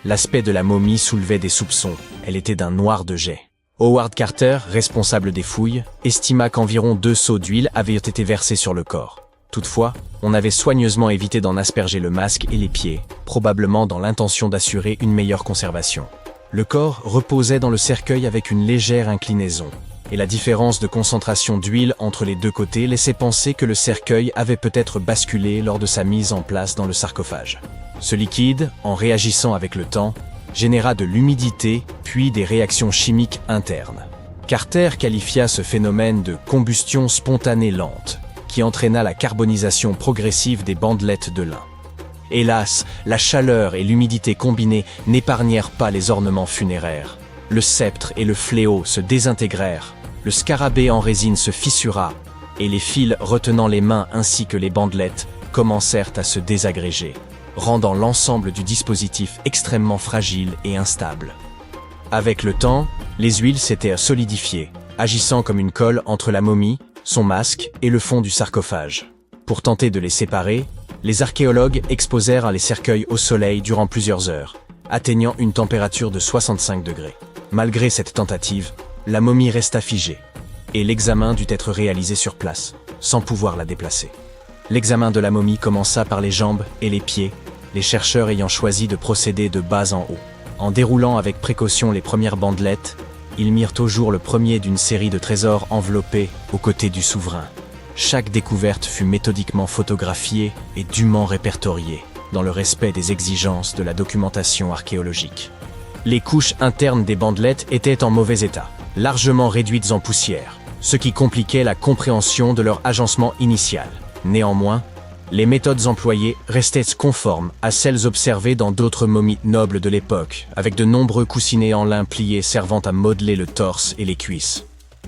L'aspect de la momie soulevait des soupçons, elle était d'un noir de jais. Howard Carter, responsable des fouilles, estima qu'environ 2 seaux d'huile avaient été versés sur le corps. Toutefois, on avait soigneusement évité d'en asperger le masque et les pieds, probablement dans l'intention d'assurer une meilleure conservation. Le corps reposait dans le cercueil avec une légère inclinaison, et la différence de concentration d'huile entre les 2 côtés laissait penser que le cercueil avait peut-être basculé lors de sa mise en place dans le sarcophage. Ce liquide, en réagissant avec le temps, généra de l'humidité puis des réactions chimiques internes. Carter qualifia ce phénomène de combustion spontanée lente, qui entraîna la carbonisation progressive des bandelettes de lin. Hélas, la chaleur et l'humidité combinées n'épargnèrent pas les ornements funéraires. Le sceptre et le fléau se désintégrèrent, le scarabée en résine se fissura, et les fils retenant les mains ainsi que les bandelettes commencèrent à se désagréger, rendant l'ensemble du dispositif extrêmement fragile et instable. Avec le temps, les huiles s'étaient solidifiées, agissant comme une colle entre la momie, son masque et le fond du sarcophage. Pour tenter de les séparer, les archéologues exposèrent les cercueils au soleil durant plusieurs heures, atteignant une température de 65 degrés. Malgré cette tentative, la momie resta figée. et l'examen dut être réalisé sur place, sans pouvoir la déplacer. L'examen de la momie commença par les jambes et les pieds, les chercheurs ayant choisi de procéder de bas en haut. En déroulant avec précaution les premières bandelettes, ils mirent au jour le premier d'une série de trésors enveloppés aux côtés du souverain. Chaque découverte fut méthodiquement photographiée et dûment répertoriée, dans le respect des exigences de la documentation archéologique. Les couches internes des bandelettes étaient en mauvais état, largement réduites en poussière, ce qui compliquait la compréhension de leur agencement initial. Néanmoins, les méthodes employées restaient conformes à celles observées dans d'autres momies nobles de l'époque, avec de nombreux coussinets en lin pliés servant à modeler le torse et les cuisses.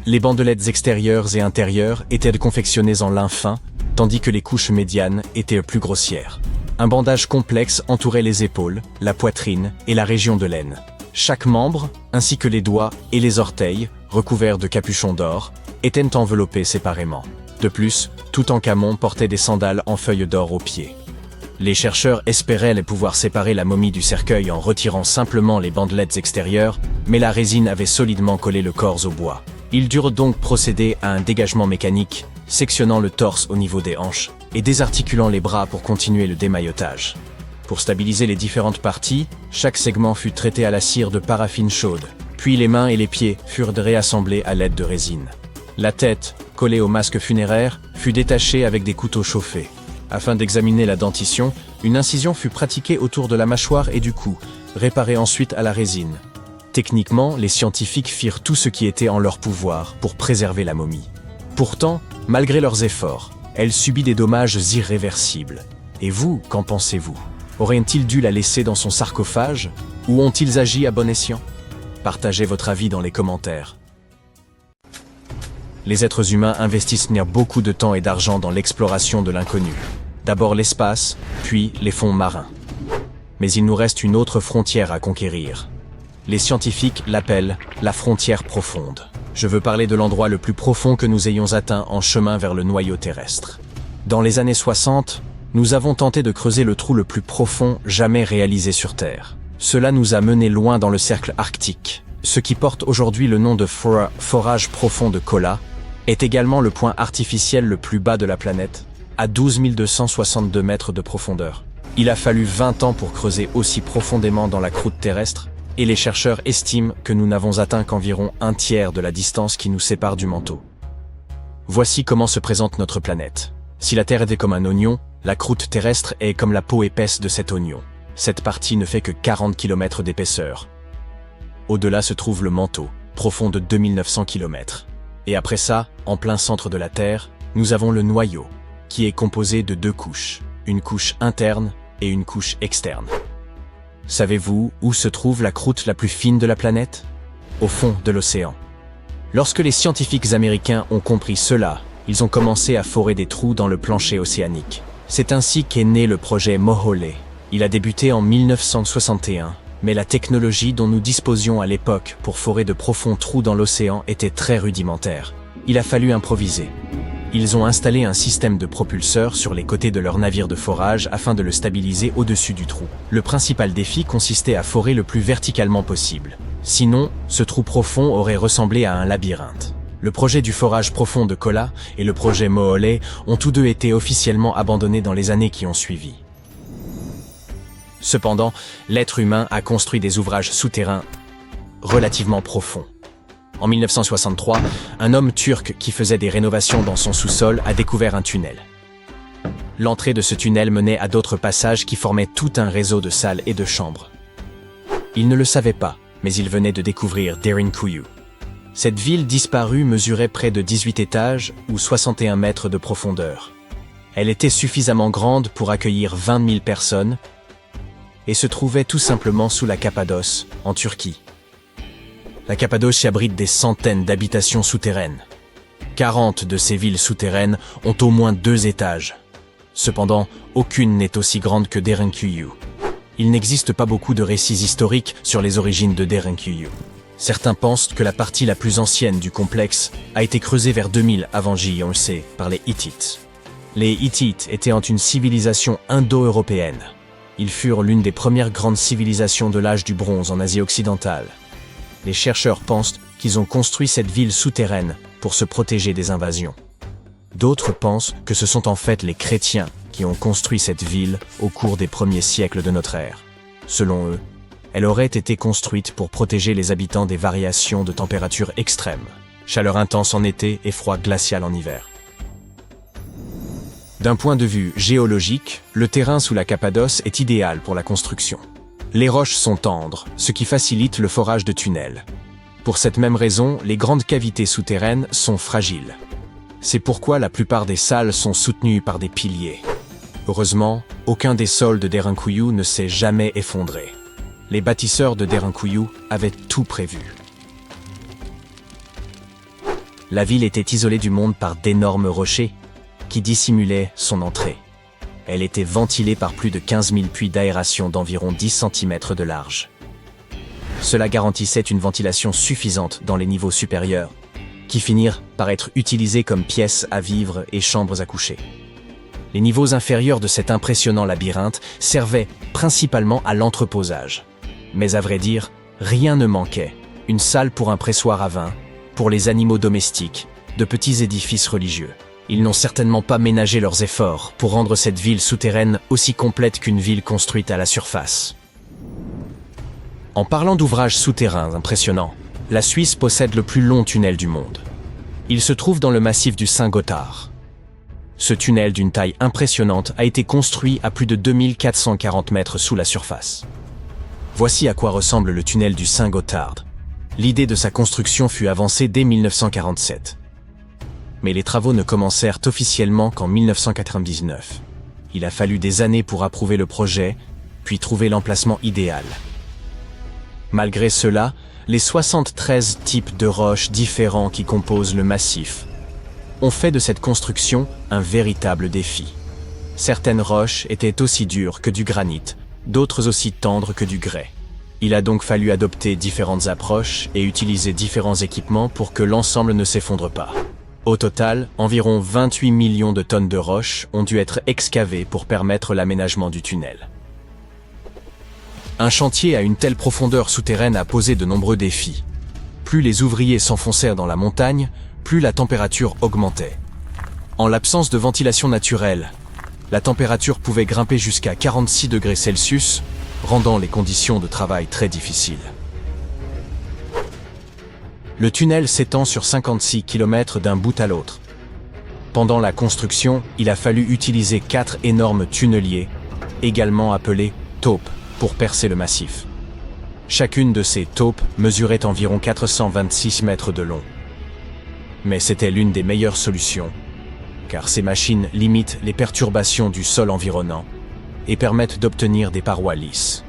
Les bandelettes extérieures et intérieures étaient confectionnées en lin fin, tandis que les couches médianes étaient plus grossières. Un bandage complexe entourait les épaules, la poitrine et la région de l'aine. Chaque membre, ainsi que les doigts et les orteils, recouverts de capuchons d'or, étaient enveloppés séparément. De plus, Toutankhamon portait des sandales en feuilles d'or aux pieds. Les chercheurs espéraient pouvoir séparer la momie du cercueil en retirant simplement les bandelettes extérieures, mais la résine avait solidement collé le corps au bois. Ils durent donc procéder à un dégagement mécanique, sectionnant le torse au niveau des hanches et désarticulant les bras pour continuer le démaillotage. Pour stabiliser les différentes parties, chaque segment fut traité à la cire de paraffine chaude, puis les mains et les pieds furent réassemblés à l'aide de résine. La tête, collée au masque funéraire, fut détachée avec des couteaux chauffés. Afin d'examiner la dentition, une incision fut pratiquée autour de la mâchoire et du cou, réparée ensuite à la résine. Techniquement, les scientifiques firent tout ce qui était en leur pouvoir pour préserver la momie. Pourtant, malgré leurs efforts, elle subit des dommages irréversibles. Et vous, qu'en pensez-vous? Auraient-ils dû la laisser dans son sarcophage? Ou ont-ils agi à bon escient? Partagez votre avis dans les commentaires. Les êtres humains investissent beaucoup de temps et d'argent dans l'exploration de l'inconnu. D'abord l'espace, puis les fonds marins. Mais il nous reste une autre frontière à conquérir. Les scientifiques l'appellent la frontière profonde. Je veux parler de l'endroit le plus profond que nous ayons atteint en chemin vers le noyau terrestre. Dans les années 60, nous avons tenté de creuser le trou le plus profond jamais réalisé sur Terre. Cela nous a menés loin dans le cercle arctique. Ce qui porte aujourd'hui le nom de forage profond de Kola est également le point artificiel le plus bas de la planète, à 12 262 mètres de profondeur. Il a fallu 20 ans pour creuser aussi profondément dans la croûte terrestre, et les chercheurs estiment que nous n'avons atteint qu'environ un tiers de la distance qui nous sépare du manteau. Voici comment se présente notre planète. Si la Terre était comme un oignon, la croûte terrestre est comme la peau épaisse de cet oignon. Cette partie ne fait que 40 km d'épaisseur. Au-delà se trouve le manteau, profond de 2900 km. Et après ça, en plein centre de la Terre, nous avons le noyau, qui est composé de deux couches, une couche interne et une couche externe. Savez-vous où se trouve la croûte la plus fine de la planète? Au fond de l'océan. Lorsque les scientifiques américains ont compris cela, ils ont commencé à forer des trous dans le plancher océanique. C'est ainsi qu'est né le projet Moholy. Il a débuté en 1961, mais la technologie dont nous disposions à l'époque pour forer de profonds trous dans l'océan était très rudimentaire. Il a fallu improviser. Ils ont installé un système de propulseurs sur les côtés de leur navire de forage afin de le stabiliser au-dessus du trou. Le principal défi consistait à forer le plus verticalement possible. Sinon, ce trou profond aurait ressemblé à un labyrinthe. Le projet du forage profond de Kola et le projet Moholy ont tous deux été officiellement abandonnés dans les années qui ont suivi. Cependant, l'être humain a construit des ouvrages souterrains relativement profonds. En 1963, un homme turc qui faisait des rénovations dans son sous-sol a découvert un tunnel. L'entrée de ce tunnel menait à d'autres passages qui formaient tout un réseau de salles et de chambres. Il ne le savait pas, mais il venait de découvrir Derinkuyu. Cette ville disparue mesurait près de 18 étages ou 61 mètres de profondeur. Elle était suffisamment grande pour accueillir 20 000 personnes et se trouvait tout simplement sous la Cappadoce, en Turquie. La Cappadoce abrite des centaines d'habitations souterraines. 40 de ces villes souterraines ont au moins 2 étages. Cependant, aucune n'est aussi grande que Derinkuyu. Il n'existe pas beaucoup de récits historiques sur les origines de Derinkuyu. Certains pensent que la partie la plus ancienne du complexe a été creusée vers 2000 avant J.C. par les Hittites. Les Hittites étaient une civilisation indo-européenne. Ils furent l'une des premières grandes civilisations de l'âge du bronze en Asie occidentale. Les chercheurs pensent qu'ils ont construit cette ville souterraine pour se protéger des invasions. D'autres pensent que ce sont en fait les chrétiens qui ont construit cette ville au cours des premiers siècles de notre ère. Selon eux, elle aurait été construite pour protéger les habitants des variations de température extrêmes, chaleur intense en été et froid glacial en hiver. D'un point de vue géologique, le terrain sous la Cappadoce est idéal pour la construction. Les roches sont tendres, ce qui facilite le forage de tunnels. Pour cette même raison, les grandes cavités souterraines sont fragiles. C'est pourquoi la plupart des salles sont soutenues par des piliers. Heureusement, aucun des sols de Derinkuyu ne s'est jamais effondré. Les bâtisseurs de Derinkuyu avaient tout prévu. La ville était isolée du monde par d'énormes rochers qui dissimulaient son entrée. Elle était ventilée par plus de 15 000 puits d'aération d'environ 10 cm de large. Cela garantissait une ventilation suffisante dans les niveaux supérieurs, qui finirent par être utilisés comme pièces à vivre et chambres à coucher. Les niveaux inférieurs de cet impressionnant labyrinthe servaient principalement à l'entreposage. Mais à vrai dire, rien ne manquait. Une salle pour un pressoir à vin, pour les animaux domestiques, de petits édifices religieux. Ils n'ont certainement pas ménagé leurs efforts pour rendre cette ville souterraine aussi complète qu'une ville construite à la surface. En parlant d'ouvrages souterrains impressionnants, la Suisse possède le plus long tunnel du monde. Il se trouve dans le massif du Saint-Gothard. Ce tunnel d'une taille impressionnante a été construit à plus de 2440 mètres sous la surface. Voici à quoi ressemble le tunnel du Saint-Gothard. L'idée de sa construction fut avancée dès 1947. Mais les travaux ne commencèrent officiellement qu'en 1999. Il a fallu des années pour approuver le projet, puis trouver l'emplacement idéal. Malgré cela, les 73 types de roches différents qui composent le massif ont fait de cette construction un véritable défi. Certaines roches étaient aussi dures que du granit, d'autres aussi tendres que du grès. Il a donc fallu adopter différentes approches et utiliser différents équipements pour que l'ensemble ne s'effondre pas. Au total, environ 28 millions de tonnes de roches ont dû être excavées pour permettre l'aménagement du tunnel. Un chantier à une telle profondeur souterraine a posé de nombreux défis. Plus les ouvriers s'enfoncèrent dans la montagne, plus la température augmentait. En l'absence de ventilation naturelle, la température pouvait grimper jusqu'à 46 degrés Celsius, rendant les conditions de travail très difficiles. Le tunnel s'étend sur 56 km d'un bout à l'autre. Pendant la construction, il a fallu utiliser 4 énormes tunneliers, également appelés taupes, pour percer le massif. Chacune de ces taupes mesurait environ 426 mètres de long. Mais c'était l'une des meilleures solutions, car ces machines limitent les perturbations du sol environnant et permettent d'obtenir des parois lisses.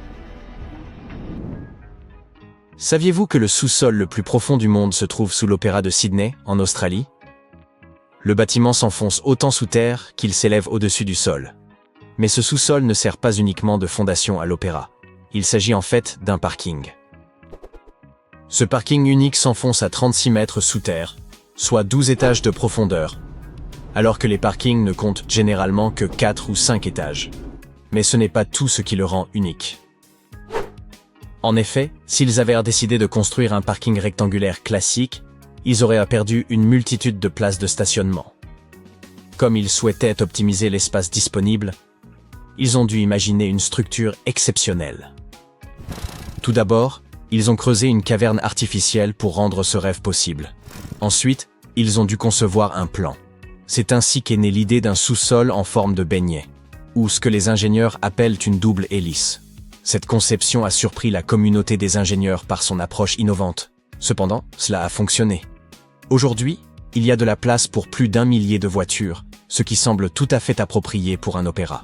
Saviez-vous que le sous-sol le plus profond du monde se trouve sous l'Opéra de Sydney, en Australie? Le bâtiment s'enfonce autant sous terre qu'il s'élève au-dessus du sol. Mais ce sous-sol ne sert pas uniquement de fondation à l'opéra. Il s'agit en fait d'un parking. Ce parking unique s'enfonce à 36 mètres sous terre, soit 12 étages de profondeur, alors que les parkings ne comptent généralement que 4 ou 5 étages. Mais ce n'est pas tout ce qui le rend unique. En effet, s'ils avaient décidé de construire un parking rectangulaire classique, ils auraient perdu une multitude de places de stationnement. Comme ils souhaitaient optimiser l'espace disponible, ils ont dû imaginer une structure exceptionnelle. Tout d'abord, ils ont creusé une caverne artificielle pour rendre ce rêve possible. Ensuite, ils ont dû concevoir un plan. C'est ainsi qu'est née l'idée d'un sous-sol en forme de beignet, ou ce que les ingénieurs appellent une double hélice. Cette conception a surpris la communauté des ingénieurs par son approche innovante. Cependant, cela a fonctionné. Aujourd'hui, il y a de la place pour plus d'1 millier de voitures, ce qui semble tout à fait approprié pour un opéra.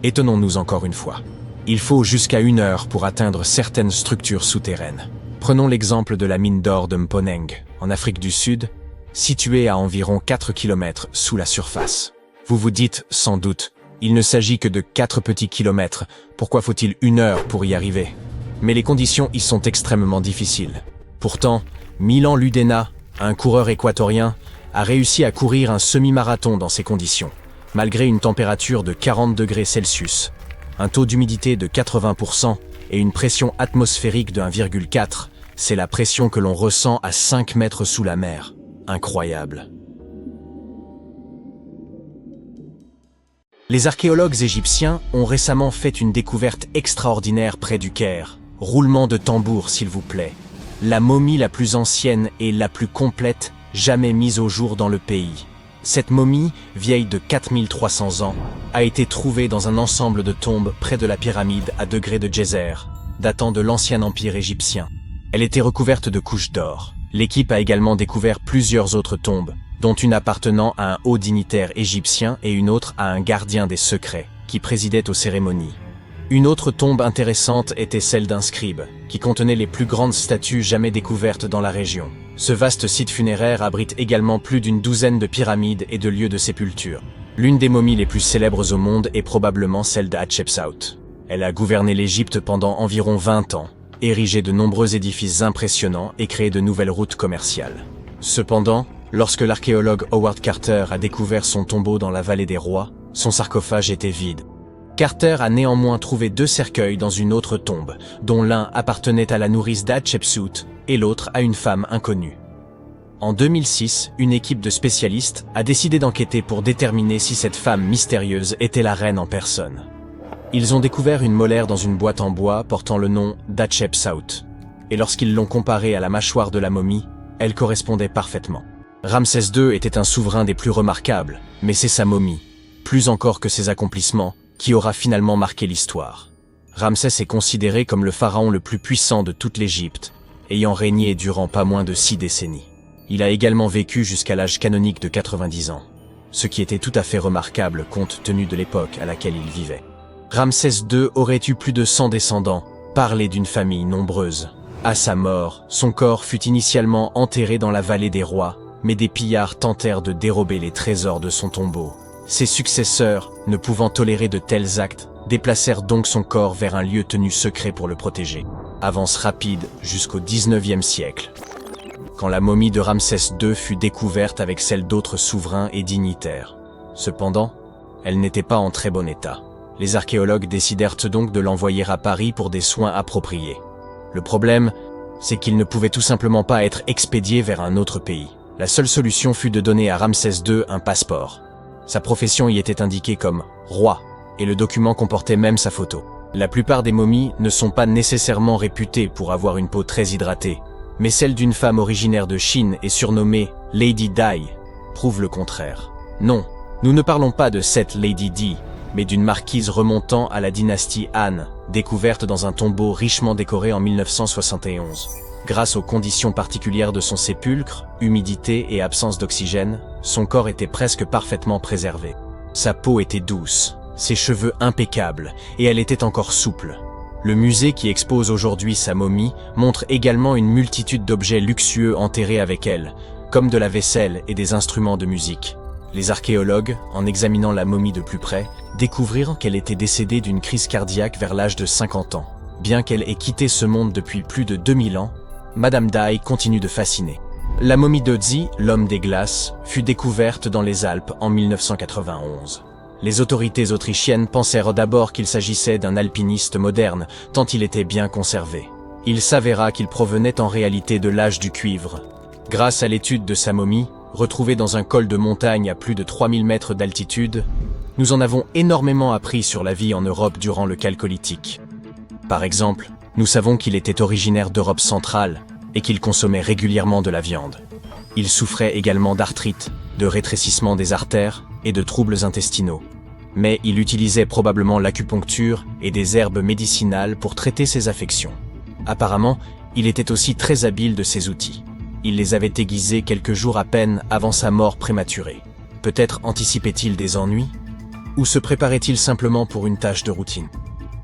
Étonnons-nous encore une fois. Il faut jusqu'à 1 heure pour atteindre certaines structures souterraines. Prenons l'exemple de la mine d'or de Mponeng, en Afrique du Sud, située à environ 4 km sous la surface. Vous vous dites, sans doute, il ne s'agit que de 4 petits kilomètres, pourquoi faut-il 1 heure pour y arriver? Mais les conditions y sont extrêmement difficiles. Pourtant, Milan Ludena, un coureur équatorien, a réussi à courir un semi-marathon dans ces conditions, malgré une température de 40 degrés Celsius, un taux d'humidité de 80% et une pression atmosphérique de 1,4. c'est la pression que l'on ressent à 5 mètres sous la mer. Incroyable. Les archéologues égyptiens ont récemment fait une découverte extraordinaire près du Caire. Roulement de tambour, s'il vous plaît. La momie la plus ancienne et la plus complète jamais mise au jour dans le pays. Cette momie, vieille de 4300 ans, a été trouvée dans un ensemble de tombes près de la pyramide à degré de Djéser, datant de l'ancien empire égyptien. Elle était recouverte de couches d'or. L'équipe a également découvert plusieurs autres tombes, dont une appartenant à un haut dignitaire égyptien et une autre à un gardien des secrets, qui présidait aux cérémonies. Une autre tombe intéressante était celle d'un scribe, qui contenait les plus grandes statues jamais découvertes dans la région. Ce vaste site funéraire abrite également plus d'une douzaine de pyramides et de lieux de sépulture. L'une des momies les plus célèbres au monde est probablement celle d'Hatshepsut. Elle a gouverné l'Égypte pendant environ 20 ans, érigé de nombreux édifices impressionnants et créé de nouvelles routes commerciales. Cependant, lorsque l'archéologue Howard Carter a découvert son tombeau dans la vallée des rois, son sarcophage était vide. Carter a néanmoins trouvé 2 cercueils dans une autre tombe, dont l'un appartenait à la nourrice d'Hatshepsut et l'autre à une femme inconnue. En 2006, une équipe de spécialistes a décidé d'enquêter pour déterminer si cette femme mystérieuse était la reine en personne. Ils ont découvert une molaire dans une boîte en bois portant le nom d'Hatshepsut. Et lorsqu'ils l'ont comparée à la mâchoire de la momie, elle correspondait parfaitement. Ramsès II était un souverain des plus remarquables, mais c'est sa momie, plus encore que ses accomplissements, qui aura finalement marqué l'histoire. Ramsès est considéré comme le pharaon le plus puissant de toute l'Égypte, ayant régné durant pas moins de 6 décennies. Il a également vécu jusqu'à l'âge canonique de 90 ans, ce qui était tout à fait remarquable compte tenu de l'époque à laquelle il vivait. Ramsès II aurait eu plus de 100 descendants, parlait d'une famille nombreuse. À sa mort, son corps fut initialement enterré dans la vallée des rois, mais des pillards tentèrent de dérober les trésors de son tombeau. Ses successeurs, ne pouvant tolérer de tels actes, déplacèrent donc son corps vers un lieu tenu secret pour le protéger. Avance rapide jusqu'au XIXe siècle, quand la momie de Ramsès II fut découverte avec celle d'autres souverains et dignitaires. Cependant, elle n'était pas en très bon état. Les archéologues décidèrent donc de l'envoyer à Paris pour des soins appropriés. Le problème, c'est qu'il ne pouvait tout simplement pas être expédié vers un autre pays. La seule solution fut de donner à Ramsès II un passeport. Sa profession y était indiquée comme « roi », et le document comportait même sa photo. La plupart des momies ne sont pas nécessairement réputées pour avoir une peau très hydratée, mais celle d'une femme originaire de Chine et surnommée Lady Di prouve le contraire. Non, nous ne parlons pas de cette Lady Di, mais d'une marquise remontant à la dynastie Han, découverte dans un tombeau richement décoré en 1971. Grâce aux conditions particulières de son sépulcre, humidité et absence d'oxygène, son corps était presque parfaitement préservé. Sa peau était douce, ses cheveux impeccables, et elle était encore souple. Le musée qui expose aujourd'hui sa momie montre également une multitude d'objets luxueux enterrés avec elle, comme de la vaisselle et des instruments de musique. Les archéologues, en examinant la momie de plus près, découvrirent qu'elle était décédée d'une crise cardiaque vers l'âge de 50 ans. Bien qu'elle ait quitté ce monde depuis plus de 2000 ans, Madame Di continue de fasciner. La momie d'Ötzi, l'homme des glaces, fut découverte dans les Alpes en 1991. Les autorités autrichiennes pensèrent d'abord qu'il s'agissait d'un alpiniste moderne, tant il était bien conservé. Il s'avéra qu'il provenait en réalité de l'âge du cuivre. Grâce à l'étude de sa momie, retrouvée dans un col de montagne à plus de 3000 mètres d'altitude, nous en avons énormément appris sur la vie en Europe durant le Chalcolithique. Par exemple, nous savons qu'il était originaire d'Europe centrale et qu'il consommait régulièrement de la viande. Il souffrait également d'arthrite, de rétrécissement des artères et de troubles intestinaux. Mais il utilisait probablement l'acupuncture et des herbes médicinales pour traiter ses affections. Apparemment, il était aussi très habile de ses outils. Il les avait aiguisés quelques jours à peine avant sa mort prématurée. Peut-être anticipait-il des ennuis? Ou se préparait-il simplement pour une tâche de routine?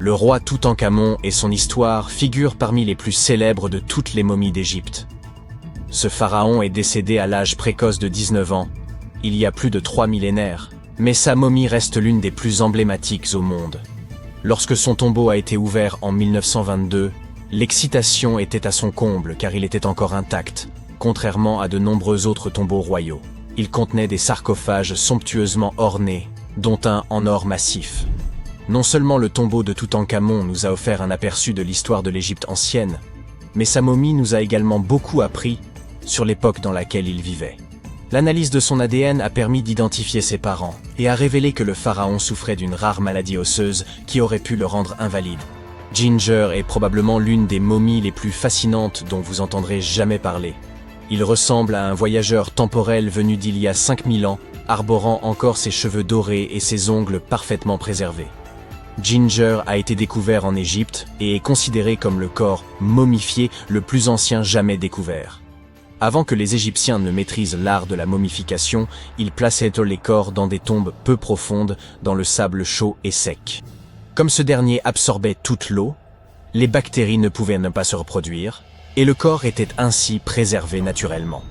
Le roi Toutankhamon et son histoire figurent parmi les plus célèbres de toutes les momies d'Égypte. Ce pharaon est décédé à l'âge précoce de 19 ans, il y a plus de 3 millénaires, mais sa momie reste l'une des plus emblématiques au monde. Lorsque son tombeau a été ouvert en 1922, l'excitation était à son comble car il était encore intact, contrairement à de nombreux autres tombeaux royaux. Il contenait des sarcophages somptueusement ornés, dont un en or massif. Non seulement le tombeau de Toutankhamon nous a offert un aperçu de l'histoire de l'Égypte ancienne, mais sa momie nous a également beaucoup appris sur l'époque dans laquelle il vivait. L'analyse de son ADN a permis d'identifier ses parents et a révélé que le pharaon souffrait d'une rare maladie osseuse qui aurait pu le rendre invalide. Ginger est probablement l'une des momies les plus fascinantes dont vous entendrez jamais parler. Il ressemble à un voyageur temporel venu d'il y a 5000 ans, arborant encore ses cheveux dorés et ses ongles parfaitement préservés. Ginger a été découvert en Égypte et est considéré comme le corps momifié le plus ancien jamais découvert. Avant que les Égyptiens ne maîtrisent l'art de la momification, ils plaçaient les corps dans des tombes peu profondes, dans le sable chaud et sec. Comme ce dernier absorbait toute l'eau, les bactéries ne pouvaient ne pas se reproduire, et le corps était ainsi préservé naturellement.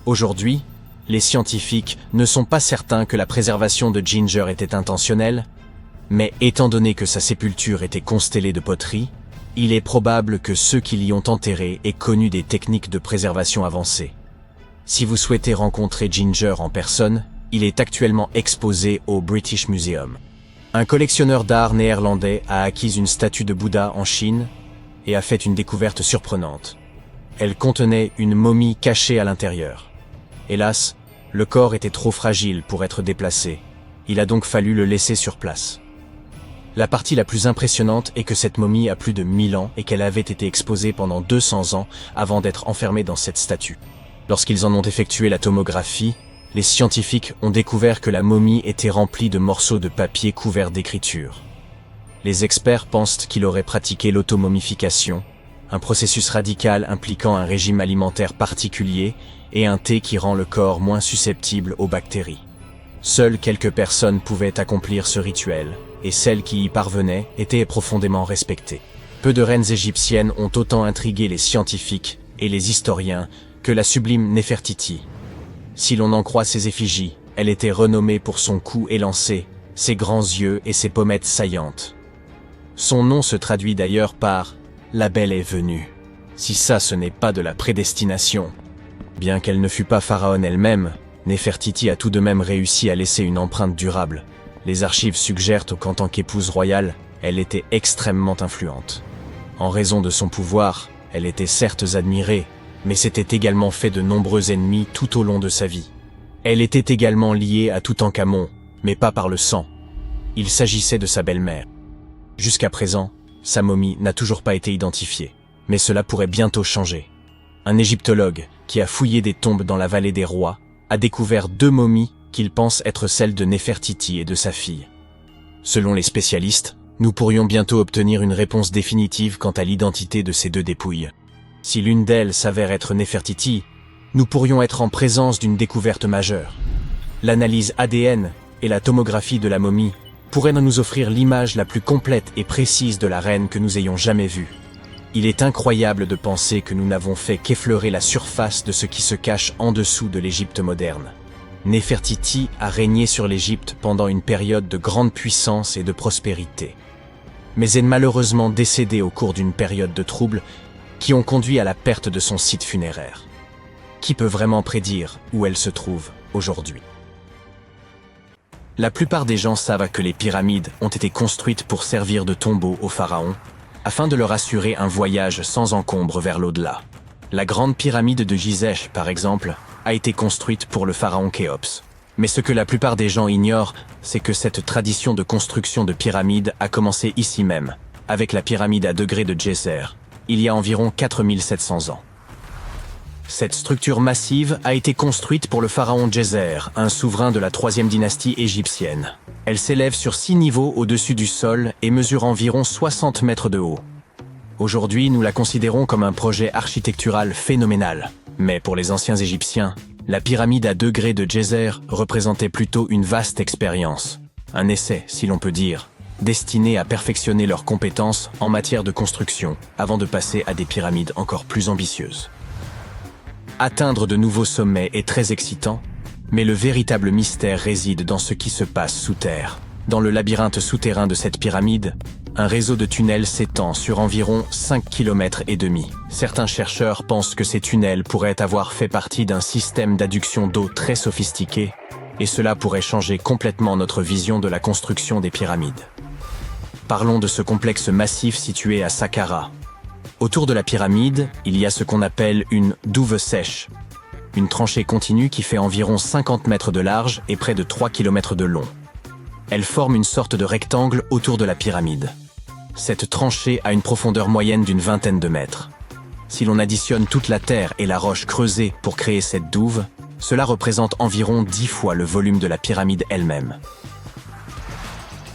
Aujourd'hui, les scientifiques ne sont pas certains que la préservation de Ginger était intentionnelle, mais étant donné que sa sépulture était constellée de poteries, il est probable que ceux qui l'y ont enterré aient connu des techniques de préservation avancées. Si vous souhaitez rencontrer Ginger en personne, il est actuellement exposé au British Museum. Un collectionneur d'art néerlandais a acquis une statue de Bouddha en Chine et a fait une découverte surprenante. Elle contenait une momie cachée à l'intérieur. Hélas, le corps était trop fragile pour être déplacé. Il a donc fallu le laisser sur place. La partie la plus impressionnante est que cette momie a plus de 1000 ans et qu'elle avait été exposée pendant 200 ans avant d'être enfermée dans cette statue. Lorsqu'ils en ont effectué la tomographie, les scientifiques ont découvert que la momie était remplie de morceaux de papier couverts d'écriture. Les experts pensent qu'il aurait pratiqué l'automomification, un processus radical impliquant un régime alimentaire particulier et un thé qui rend le corps moins susceptible aux bactéries. Seules quelques personnes pouvaient accomplir ce rituel, et celles qui y parvenaient étaient profondément respectées. Peu de reines égyptiennes ont autant intrigué les scientifiques et les historiens que la sublime Néfertiti. Si l'on en croit ses effigies, elle était renommée pour son cou élancé, ses grands yeux et ses pommettes saillantes. Son nom se traduit d'ailleurs par « La belle est venue ». Si ça ce n'est pas de la prédestination. Bien qu'elle ne fût pas pharaone elle-même, Néfertiti a tout de même réussi à laisser une empreinte durable. Les archives suggèrent qu'en tant qu'épouse royale, elle était extrêmement influente. En raison de son pouvoir, elle était certes admirée, mais s'était également fait de nombreux ennemis tout au long de sa vie. Elle était également liée à Toutankhamon, mais pas par le sang. Il s'agissait de sa belle-mère. Jusqu'à présent, sa momie n'a toujours pas été identifiée, mais cela pourrait bientôt changer. Un égyptologue, qui a fouillé des tombes dans la vallée des rois, a découvert 2 momies qu'il pense être celles de Néfertiti et de sa fille. Selon les spécialistes, nous pourrions bientôt obtenir une réponse définitive quant à l'identité de ces 2 dépouilles. Si l'une d'elles s'avère être Néfertiti, nous pourrions être en présence d'une découverte majeure. L'analyse ADN et la tomographie de la momie pourraient nous offrir l'image la plus complète et précise de la reine que nous ayons jamais vue. Il est incroyable de penser que nous n'avons fait qu'effleurer la surface de ce qui se cache en dessous de l'Égypte moderne. Néfertiti a régné sur l'Égypte pendant une période de grande puissance et de prospérité. Mais est malheureusement décédée au cours d'une période de troubles qui ont conduit à la perte de son site funéraire. Qui peut vraiment prédire où elle se trouve aujourd'hui? La plupart des gens savent que les pyramides ont été construites pour servir de tombeau aux pharaons, afin de leur assurer un voyage sans encombre vers l'au-delà. La grande pyramide de Gizeh, par exemple, a été construite pour le pharaon Khéops. Mais ce que la plupart des gens ignorent, c'est que cette tradition de construction de pyramides a commencé ici même, avec la pyramide à degrés de Djéser, il y a environ 4700 ans. Cette structure massive a été construite pour le pharaon Djéser, un souverain de la 3e dynastie égyptienne. Elle s'élève sur 6 niveaux au-dessus du sol et mesure environ 60 mètres de haut. Aujourd'hui, nous la considérons comme un projet architectural phénoménal. Mais pour les anciens Égyptiens, la pyramide à degrés de Djéser représentait plutôt une vaste expérience. Un essai, si l'on peut dire, destiné à perfectionner leurs compétences en matière de construction, avant de passer à des pyramides encore plus ambitieuses. Atteindre de nouveaux sommets est très excitant, mais le véritable mystère réside dans ce qui se passe sous terre. Dans le labyrinthe souterrain de cette pyramide, un réseau de tunnels s'étend sur environ 5,5 km. Certains chercheurs pensent que ces tunnels pourraient avoir fait partie d'un système d'adduction d'eau très sophistiqué, et cela pourrait changer complètement notre vision de la construction des pyramides. Parlons de ce complexe massif situé à Saqqara. Autour de la pyramide, il y a ce qu'on appelle une douve sèche, une tranchée continue qui fait environ 50 mètres de large et près de 3 km de long. Elle forme une sorte de rectangle autour de la pyramide. Cette tranchée a une profondeur moyenne d'une vingtaine de mètres. Si l'on additionne toute la terre et la roche creusée pour créer cette douve, cela représente environ 10 fois le volume de la pyramide elle-même.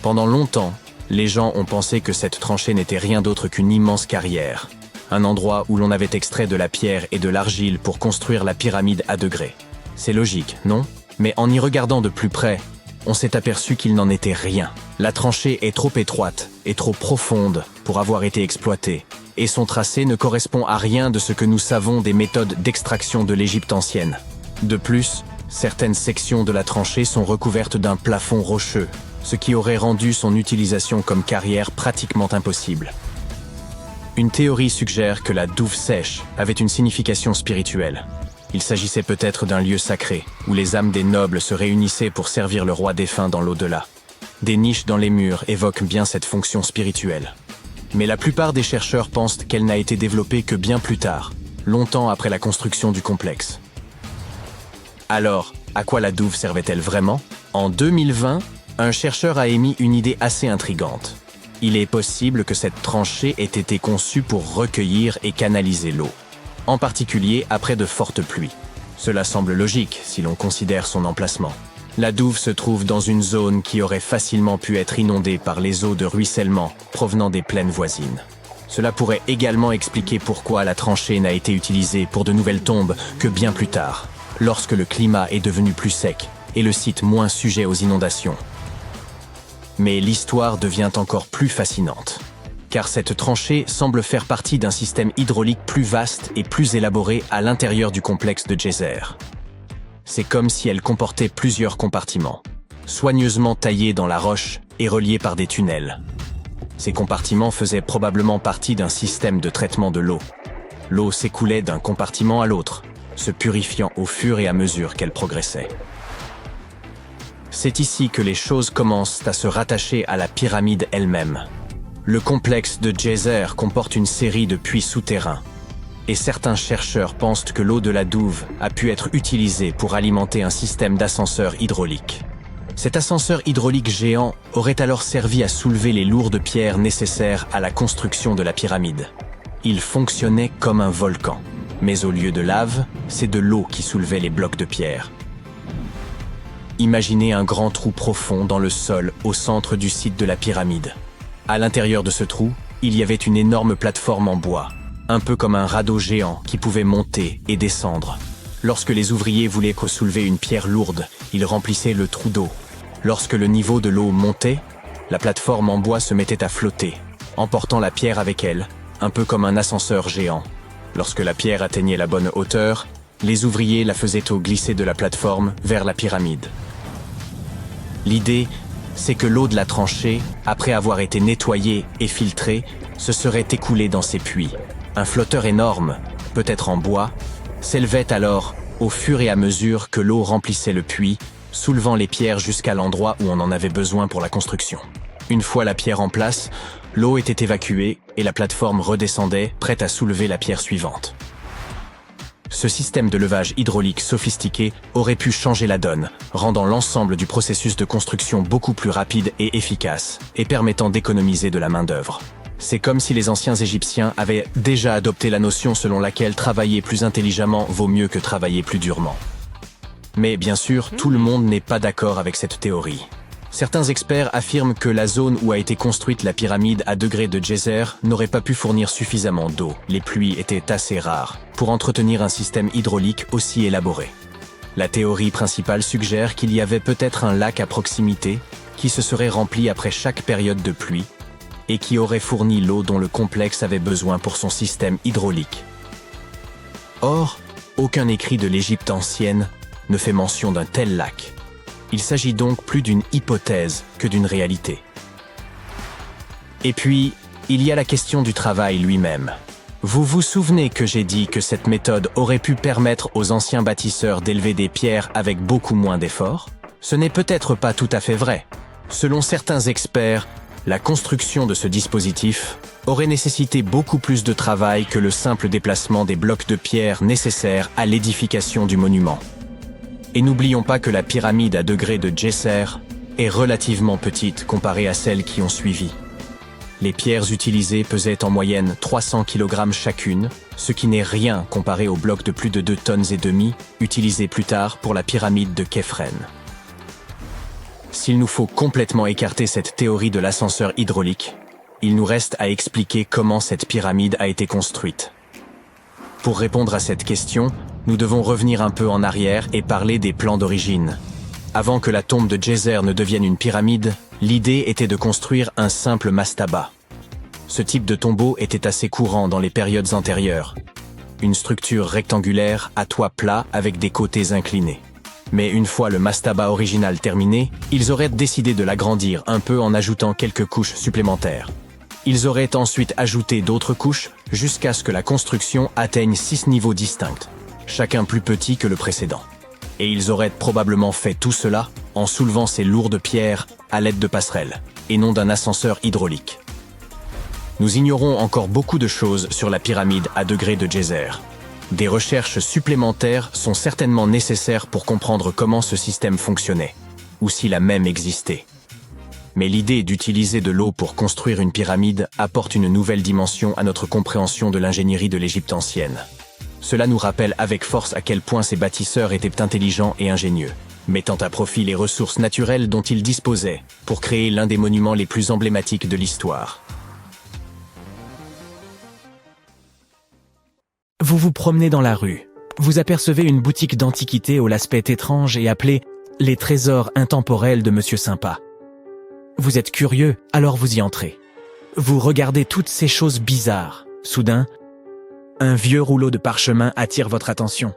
Pendant longtemps, les gens ont pensé que cette tranchée n'était rien d'autre qu'une immense carrière, un endroit où l'on avait extrait de la pierre et de l'argile pour construire la pyramide à degrés. C'est logique, non? Mais en y regardant de plus près, on s'est aperçu qu'il n'en était rien. La tranchée est trop étroite et trop profonde pour avoir été exploitée, et son tracé ne correspond à rien de ce que nous savons des méthodes d'extraction de l'Égypte ancienne. De plus, certaines sections de la tranchée sont recouvertes d'un plafond rocheux, ce qui aurait rendu son utilisation comme carrière pratiquement impossible. Une théorie suggère que la douve sèche avait une signification spirituelle. Il s'agissait peut-être d'un lieu sacré, où les âmes des nobles se réunissaient pour servir le roi défunt dans l'au-delà. Des niches dans les murs évoquent bien cette fonction spirituelle. Mais la plupart des chercheurs pensent qu'elle n'a été développée que bien plus tard, longtemps après la construction du complexe. Alors, à quoi la douve servait-elle vraiment? En 2020, un chercheur a émis une idée assez intrigante. Il est possible que cette tranchée ait été conçue pour recueillir et canaliser l'eau, en particulier après de fortes pluies. Cela semble logique si l'on considère son emplacement. La douve se trouve dans une zone qui aurait facilement pu être inondée par les eaux de ruissellement provenant des plaines voisines. Cela pourrait également expliquer pourquoi la tranchée n'a été utilisée pour de nouvelles tombes que bien plus tard, lorsque le climat est devenu plus sec et le site moins sujet aux inondations. Mais l'histoire devient encore plus fascinante, car cette tranchée semble faire partie d'un système hydraulique plus vaste et plus élaboré à l'intérieur du complexe de Djéser. C'est comme si elle comportait plusieurs compartiments, soigneusement taillés dans la roche et reliés par des tunnels. Ces compartiments faisaient probablement partie d'un système de traitement de l'eau. L'eau s'écoulait d'un compartiment à l'autre, se purifiant au fur et à mesure qu'elle progressait. C'est ici que les choses commencent à se rattacher à la pyramide elle-même. Le complexe de Djéser comporte une série de puits souterrains, et certains chercheurs pensent que l'eau de la douve a pu être utilisée pour alimenter un système d'ascenseur hydraulique. Cet ascenseur hydraulique géant aurait alors servi à soulever les lourdes pierres nécessaires à la construction de la pyramide. Il fonctionnait comme un volcan, mais au lieu de lave, c'est de l'eau qui soulevait les blocs de pierre. Imaginez un grand trou profond dans le sol au centre du site de la pyramide. À l'intérieur de ce trou, il y avait une énorme plateforme en bois, un peu comme un radeau géant qui pouvait monter et descendre. Lorsque les ouvriers voulaient soulever une pierre lourde, ils remplissaient le trou d'eau. Lorsque le niveau de l'eau montait, la plateforme en bois se mettait à flotter, emportant la pierre avec elle, un peu comme un ascenseur géant. Lorsque la pierre atteignait la bonne hauteur, les ouvriers la faisaient glisser de la plateforme vers la pyramide. L'idée, c'est que l'eau de la tranchée, après avoir été nettoyée et filtrée, se serait écoulée dans ces puits. Un flotteur énorme, peut-être en bois, s'élevait alors au fur et à mesure que l'eau remplissait le puits, soulevant les pierres jusqu'à l'endroit où on en avait besoin pour la construction. Une fois la pierre en place, l'eau était évacuée et la plateforme redescendait, prête à soulever la pierre suivante. Ce système de levage hydraulique sophistiqué aurait pu changer la donne, rendant l'ensemble du processus de construction beaucoup plus rapide et efficace, et permettant d'économiser de la main-d'œuvre. C'est comme si les anciens Égyptiens avaient déjà adopté la notion selon laquelle travailler plus intelligemment vaut mieux que travailler plus durement. Mais bien sûr, tout le monde n'est pas d'accord avec cette théorie. Certains experts affirment que la zone où a été construite la pyramide à degrés de Djéser n'aurait pas pu fournir suffisamment d'eau. Les pluies étaient assez rares pour entretenir un système hydraulique aussi élaboré. La théorie principale suggère qu'il y avait peut-être un lac à proximité qui se serait rempli après chaque période de pluie et qui aurait fourni l'eau dont le complexe avait besoin pour son système hydraulique. Or, aucun écrit de l'Égypte ancienne ne fait mention d'un tel lac. Il s'agit donc plus d'une hypothèse que d'une réalité. Et puis, il y a la question du travail lui-même. Vous vous souvenez que j'ai dit que cette méthode aurait pu permettre aux anciens bâtisseurs d'élever des pierres avec beaucoup moins d'efforts? Ce n'est peut-être pas tout à fait vrai. Selon certains experts, La construction de ce dispositif aurait nécessité beaucoup plus de travail que le simple déplacement des blocs de pierre nécessaires à l'édification du monument. Et n'oublions pas que la pyramide à degrés de Djéser est relativement petite comparée à celles qui ont suivi. Les pierres utilisées pesaient en moyenne 300 kg chacune, ce qui n'est rien comparé aux blocs de plus de 2,5 tonnes utilisés plus tard pour la pyramide de Khéphren. S'il nous faut complètement écarter cette théorie de l'ascenseur hydraulique, il nous reste à expliquer comment cette pyramide a été construite. Pour répondre à cette question, nous devons revenir un peu en arrière et parler des plans d'origine. Avant que la tombe de Djéser ne devienne une pyramide, l'idée était de construire un simple mastaba. Ce type de tombeau était assez courant dans les périodes antérieures. Une structure rectangulaire à toit plat avec des côtés inclinés. Mais une fois le mastaba original terminé, ils auraient décidé de l'agrandir un peu en ajoutant quelques couches supplémentaires. Ils auraient ensuite ajouté d'autres couches jusqu'à ce que la construction atteigne 6 niveaux distincts, chacun plus petit que le précédent. Et ils auraient probablement fait tout cela en soulevant ces lourdes pierres à l'aide de passerelles, et non d'un ascenseur hydraulique. Nous ignorons encore beaucoup de choses sur la pyramide à degrés de Djéser. Des recherches supplémentaires sont certainement nécessaires pour comprendre comment ce système fonctionnait, ou s'il a même existé. Mais l'idée d'utiliser de l'eau pour construire une pyramide apporte une nouvelle dimension à notre compréhension de l'ingénierie de l'Égypte ancienne. Cela nous rappelle avec force à quel point ces bâtisseurs étaient intelligents et ingénieux, mettant à profit les ressources naturelles dont ils disposaient pour créer l'un des monuments les plus emblématiques de l'histoire. Vous vous promenez dans la rue. Vous apercevez une boutique d'antiquités au l'aspect étrange et appelée « Les trésors intemporels de Monsieur Sympa ». Vous êtes curieux, alors vous y entrez. Vous regardez toutes ces choses bizarres. Soudain, un vieux rouleau de parchemin attire votre attention.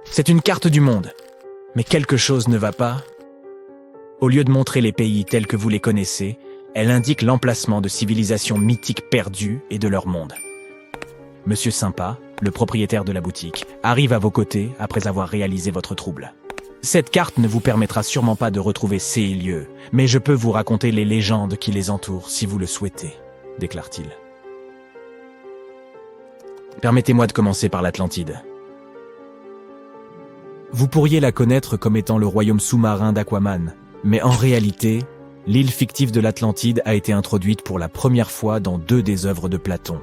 C'est une carte du monde. Mais quelque chose ne va pas. Au lieu de montrer les pays tels que vous les connaissez, elle indique l'emplacement de civilisations mythiques perdues et de leur monde. Monsieur Sympa, le propriétaire de la boutique, arrive à vos côtés après avoir réalisé votre trouble. Cette carte ne vous permettra sûrement pas de retrouver ces lieux, mais je peux vous raconter les légendes qui les entourent si vous le souhaitez, déclare-t-il. Permettez-moi de commencer par l'Atlantide. Vous pourriez la connaître comme étant le royaume sous-marin d'Aquaman, mais en réalité, l'île fictive de l'Atlantide a été introduite pour la première fois dans 2 des œuvres de Platon.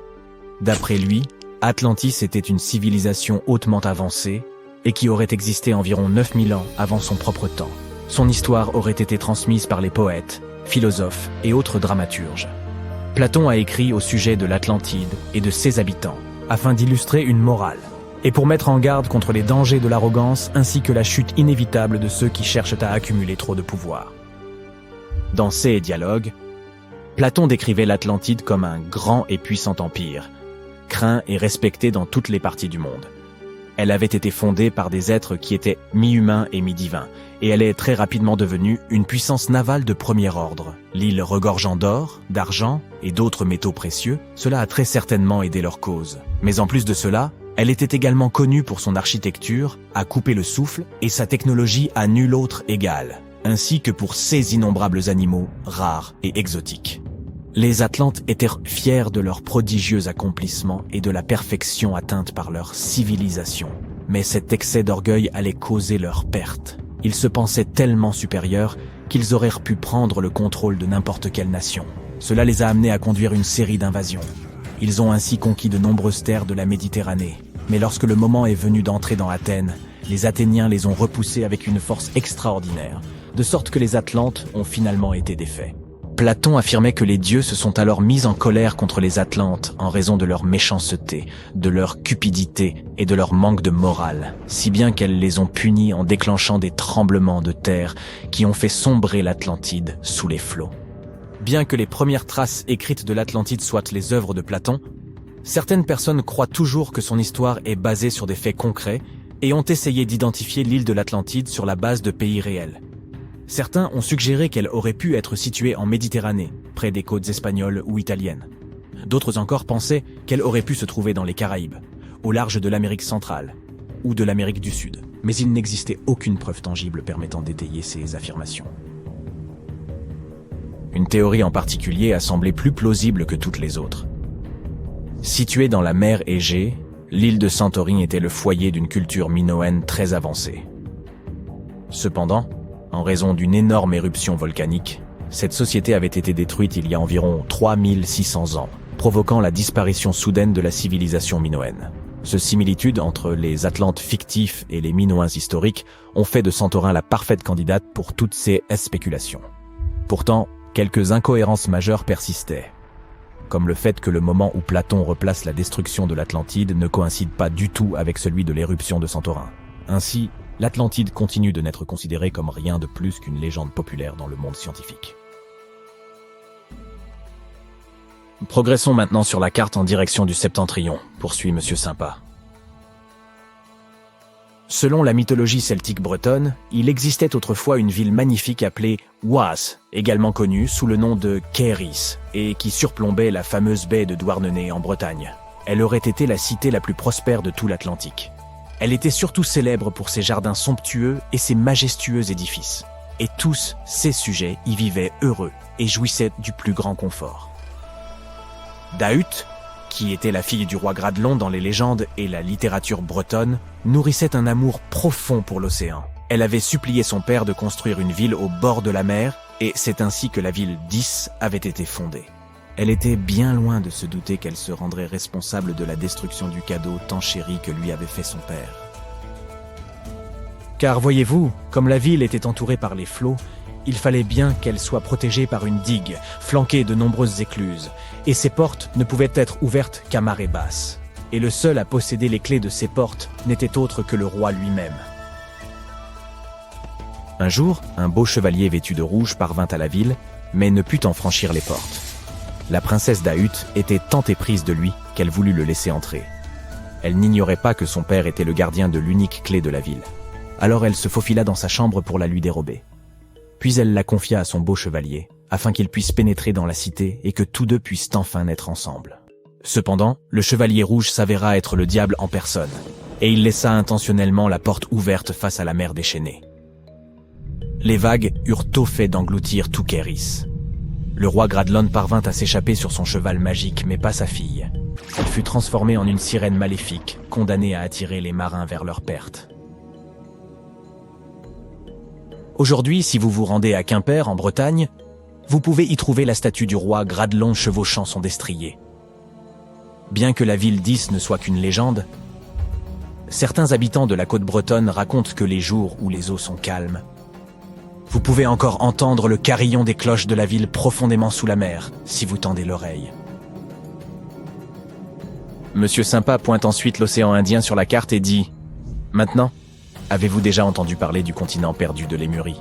D'après lui, Atlantis était une civilisation hautement avancée et qui aurait existé environ 9000 ans avant son propre temps. Son histoire aurait été transmise par les poètes, philosophes et autres dramaturges. Platon a écrit au sujet de l'Atlantide et de ses habitants, afin d'illustrer une morale, et pour mettre en garde contre les dangers de l'arrogance ainsi que la chute inévitable de ceux qui cherchent à accumuler trop de pouvoir. Dans ces dialogues, Platon décrivait l'Atlantide comme un grand et puissant empire, craint et respecté dans toutes les parties du monde. Elle avait été fondée par des êtres qui étaient mi-humains et mi-divins, et elle est très rapidement devenue une puissance navale de premier ordre. L'île regorgeant d'or, d'argent et d'autres métaux précieux, cela a très certainement aidé leur cause. Mais en plus de cela, elle était également connue pour son architecture, à couper le souffle, et sa technologie à nul autre égale, ainsi que pour ses innombrables animaux rares et exotiques. Les Atlantes étaient fiers de leurs prodigieux accomplissements et de la perfection atteinte par leur civilisation. Mais cet excès d'orgueil allait causer leur perte. Ils se pensaient tellement supérieurs qu'ils auraient pu prendre le contrôle de n'importe quelle nation. Cela les a amenés à conduire une série d'invasions. Ils ont ainsi conquis de nombreuses terres de la Méditerranée. Mais lorsque le moment est venu d'entrer dans Athènes, les Athéniens les ont repoussés avec une force extraordinaire, de sorte que les Atlantes ont finalement été défaits. Platon affirmait que les dieux se sont alors mis en colère contre les Atlantes en raison de leur méchanceté, de leur cupidité et de leur manque de morale, si bien qu'elles les ont punis en déclenchant des tremblements de terre qui ont fait sombrer l'Atlantide sous les flots. Bien que les premières traces écrites de l'Atlantide soient les œuvres de Platon, certaines personnes croient toujours que son histoire est basée sur des faits concrets et ont essayé d'identifier l'île de l'Atlantide sur la base de pays réels. Certains ont suggéré qu'elle aurait pu être située en Méditerranée, près des côtes espagnoles ou italiennes. D'autres encore pensaient qu'elle aurait pu se trouver dans les Caraïbes, au large de l'Amérique centrale ou de l'Amérique du Sud. Mais il n'existait aucune preuve tangible permettant d'étayer ces affirmations. Une théorie en particulier a semblé plus plausible que toutes les autres. Située dans la mer Égée, l'île de Santorin était le foyer d'une culture minoenne très avancée. Cependant, en raison d'une énorme éruption volcanique, cette société avait été détruite il y a environ 3600 ans, provoquant la disparition soudaine de la civilisation minoenne. Cette similitude entre les Atlantes fictifs et les Minoens historiques ont fait de Santorin la parfaite candidate pour toutes ces spéculations. Pourtant, quelques incohérences majeures persistaient, comme le fait que le moment où Platon replace la destruction de l'Atlantide ne coïncide pas du tout avec celui de l'éruption de Santorin. Ainsi, l'Atlantide continue de n'être considérée comme rien de plus qu'une légende populaire dans le monde scientifique. Progressons maintenant sur la carte en direction du Septentrion, poursuit Monsieur Sympa. Selon la mythologie celtique bretonne, il existait autrefois une ville magnifique appelée Oise, également connue sous le nom de Caerhys, et qui surplombait la fameuse baie de Douarnenez en Bretagne. Elle aurait été la cité la plus prospère de tout l'Atlantique. Elle était surtout célèbre pour ses jardins somptueux et ses majestueux édifices. Et tous ses sujets y vivaient heureux et jouissaient du plus grand confort. Dahut, qui était la fille du roi Gradelon dans les légendes et la littérature bretonne, nourrissait un amour profond pour l'océan. Elle avait supplié son père de construire une ville au bord de la mer, et c'est ainsi que la ville d'Ys avait été fondée. Elle était bien loin de se douter qu'elle se rendrait responsable de la destruction du cadeau tant chéri que lui avait fait son père. Car voyez-vous, comme la ville était entourée par les flots, il fallait bien qu'elle soit protégée par une digue, flanquée de nombreuses écluses, et ses portes ne pouvaient être ouvertes qu'à marée basse. Et le seul à posséder les clés de ces portes n'était autre que le roi lui-même. Un jour, un beau chevalier vêtu de rouge parvint à la ville, mais ne put en franchir les portes. La princesse Dahut était tant éprise de lui qu'elle voulut le laisser entrer. Elle n'ignorait pas que son père était le gardien de l'unique clé de la ville. Alors elle se faufila dans sa chambre pour la lui dérober. Puis elle la confia à son beau chevalier, afin qu'il puisse pénétrer dans la cité et que tous deux puissent enfin naître ensemble. Cependant, le chevalier rouge s'avéra être le diable en personne, et il laissa intentionnellement la porte ouverte face à la mer déchaînée. Les vagues eurent tôt fait d'engloutir tout Caerhys. Le roi Gradelon parvint à s'échapper sur son cheval magique, mais pas sa fille. Elle fut transformée en une sirène maléfique, condamnée à attirer les marins vers leur perte. Aujourd'hui, si vous vous rendez à Quimper, en Bretagne, vous pouvez y trouver la statue du roi Gradelon chevauchant son destrier. Bien que la ville d'Ys ne soit qu'une légende, certains habitants de la côte bretonne racontent que les jours où les eaux sont calmes, vous pouvez encore entendre le carillon des cloches de la ville profondément sous la mer, si vous tendez l'oreille. Monsieur Sympa pointe ensuite l'océan Indien sur la carte et dit « Maintenant, avez-vous déjà entendu parler du continent perdu de Lémurie ?»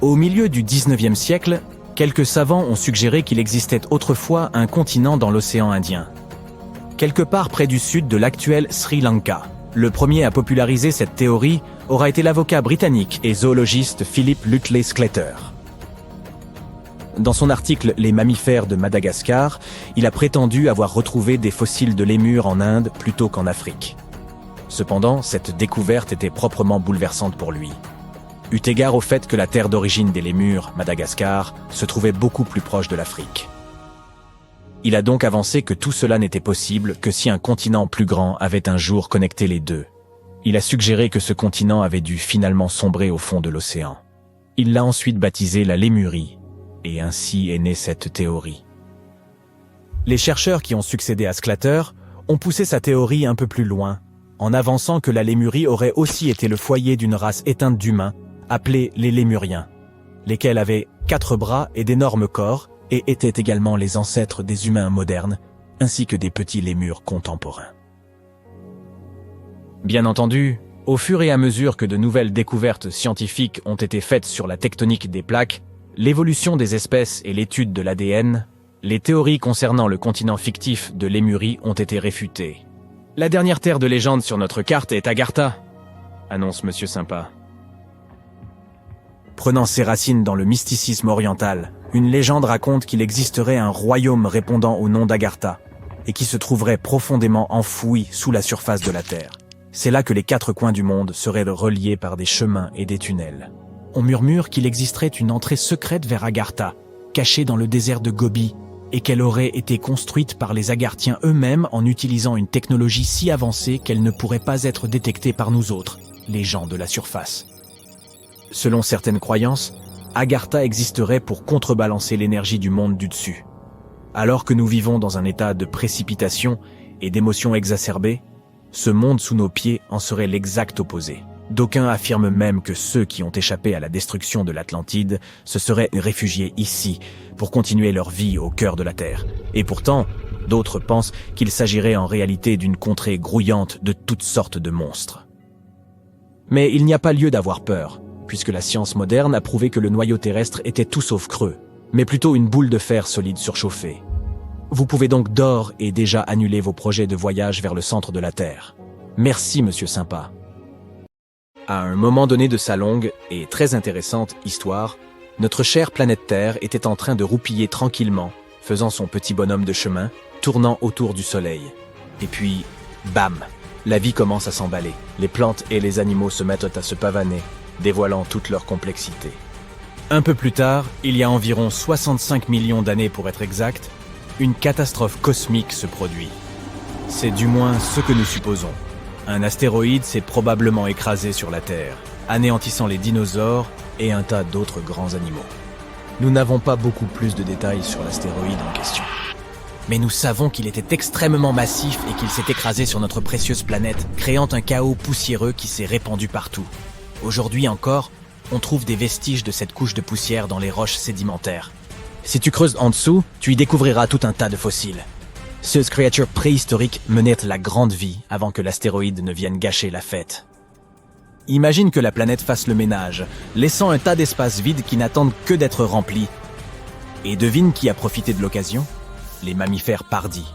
Au milieu du XIXe siècle, quelques savants ont suggéré qu'il existait autrefois un continent dans l'océan Indien, quelque part près du sud de l'actuel Sri Lanka. Le premier à populariser cette théorie aura été l'avocat britannique et zoologiste Philip Lutley Sclater. Dans son article « Les mammifères de Madagascar », il a prétendu avoir retrouvé des fossiles de lémurs en Inde plutôt qu'en Afrique. Cependant, cette découverte était proprement bouleversante pour lui, eu égard au fait que la terre d'origine des lémurs, Madagascar, se trouvait beaucoup plus proche de l'Afrique. Il a donc avancé que tout cela n'était possible que si un continent plus grand avait un jour connecté les deux. Il a suggéré que ce continent avait dû finalement sombrer au fond de l'océan. Il l'a ensuite baptisé la Lémurie, et ainsi est née cette théorie. Les chercheurs qui ont succédé à Sclater ont poussé sa théorie un peu plus loin, en avançant que la Lémurie aurait aussi été le foyer d'une race éteinte d'humains, appelés les Lémuriens, lesquels avaient 4 bras et d'énormes corps, et étaient également les ancêtres des humains modernes, ainsi que des petits lémurs contemporains. Bien entendu, au fur et à mesure que de nouvelles découvertes scientifiques ont été faites sur la tectonique des plaques, l'évolution des espèces et l'étude de l'ADN, les théories concernant le continent fictif de Lémurie ont été réfutées. La dernière terre de légende sur notre carte est Agartha, annonce Monsieur Sympa. Prenant ses racines dans le mysticisme oriental, une légende raconte qu'il existerait un royaume répondant au nom d'Agartha, et qui se trouverait profondément enfoui sous la surface de la Terre. C'est là que les 4 coins du monde seraient reliés par des chemins et des tunnels. On murmure qu'il existerait une entrée secrète vers Agartha, cachée dans le désert de Gobi, et qu'elle aurait été construite par les Agarthiens eux-mêmes en utilisant une technologie si avancée qu'elle ne pourrait pas être détectée par nous autres, les gens de la surface. Selon certaines croyances, Agartha existerait pour contrebalancer l'énergie du monde du dessus. Alors que nous vivons dans un état de précipitation et d'émotions exacerbées, ce monde sous nos pieds en serait l'exact opposé. D'aucuns affirment même que ceux qui ont échappé à la destruction de l'Atlantide se seraient réfugiés ici pour continuer leur vie au cœur de la Terre. Et pourtant, d'autres pensent qu'il s'agirait en réalité d'une contrée grouillante de toutes sortes de monstres. Mais il n'y a pas lieu d'avoir peur, puisque la science moderne a prouvé que le noyau terrestre était tout sauf creux, mais plutôt une boule de fer solide surchauffée. Vous pouvez donc d'ores et déjà annuler vos projets de voyage vers le centre de la Terre. Merci, monsieur Sympa. À un moment donné de sa longue et très intéressante histoire, notre chère planète Terre était en train de roupiller tranquillement, faisant son petit bonhomme de chemin, tournant autour du Soleil. Et puis, bam, la vie commence à s'emballer. Les plantes et les animaux se mettent à se pavaner, dévoilant toute leur complexité. Un peu plus tard, il y a environ 65 millions d'années pour être exact, une catastrophe cosmique se produit. C'est du moins ce que nous supposons. Un astéroïde s'est probablement écrasé sur la Terre, anéantissant les dinosaures et un tas d'autres grands animaux. Nous n'avons pas beaucoup plus de détails sur l'astéroïde en question. Mais nous savons qu'il était extrêmement massif et qu'il s'est écrasé sur notre précieuse planète, créant un chaos poussiéreux qui s'est répandu partout. Aujourd'hui encore, on trouve des vestiges de cette couche de poussière dans les roches sédimentaires. Si tu creuses en dessous, tu y découvriras tout un tas de fossiles. Ces créatures préhistoriques menaient la grande vie avant que l'astéroïde ne vienne gâcher la fête. Imagine que la planète fasse le ménage, laissant un tas d'espaces vides qui n'attendent que d'être remplis. Et devine qui a profité de l'occasion ? Les mammifères pardis.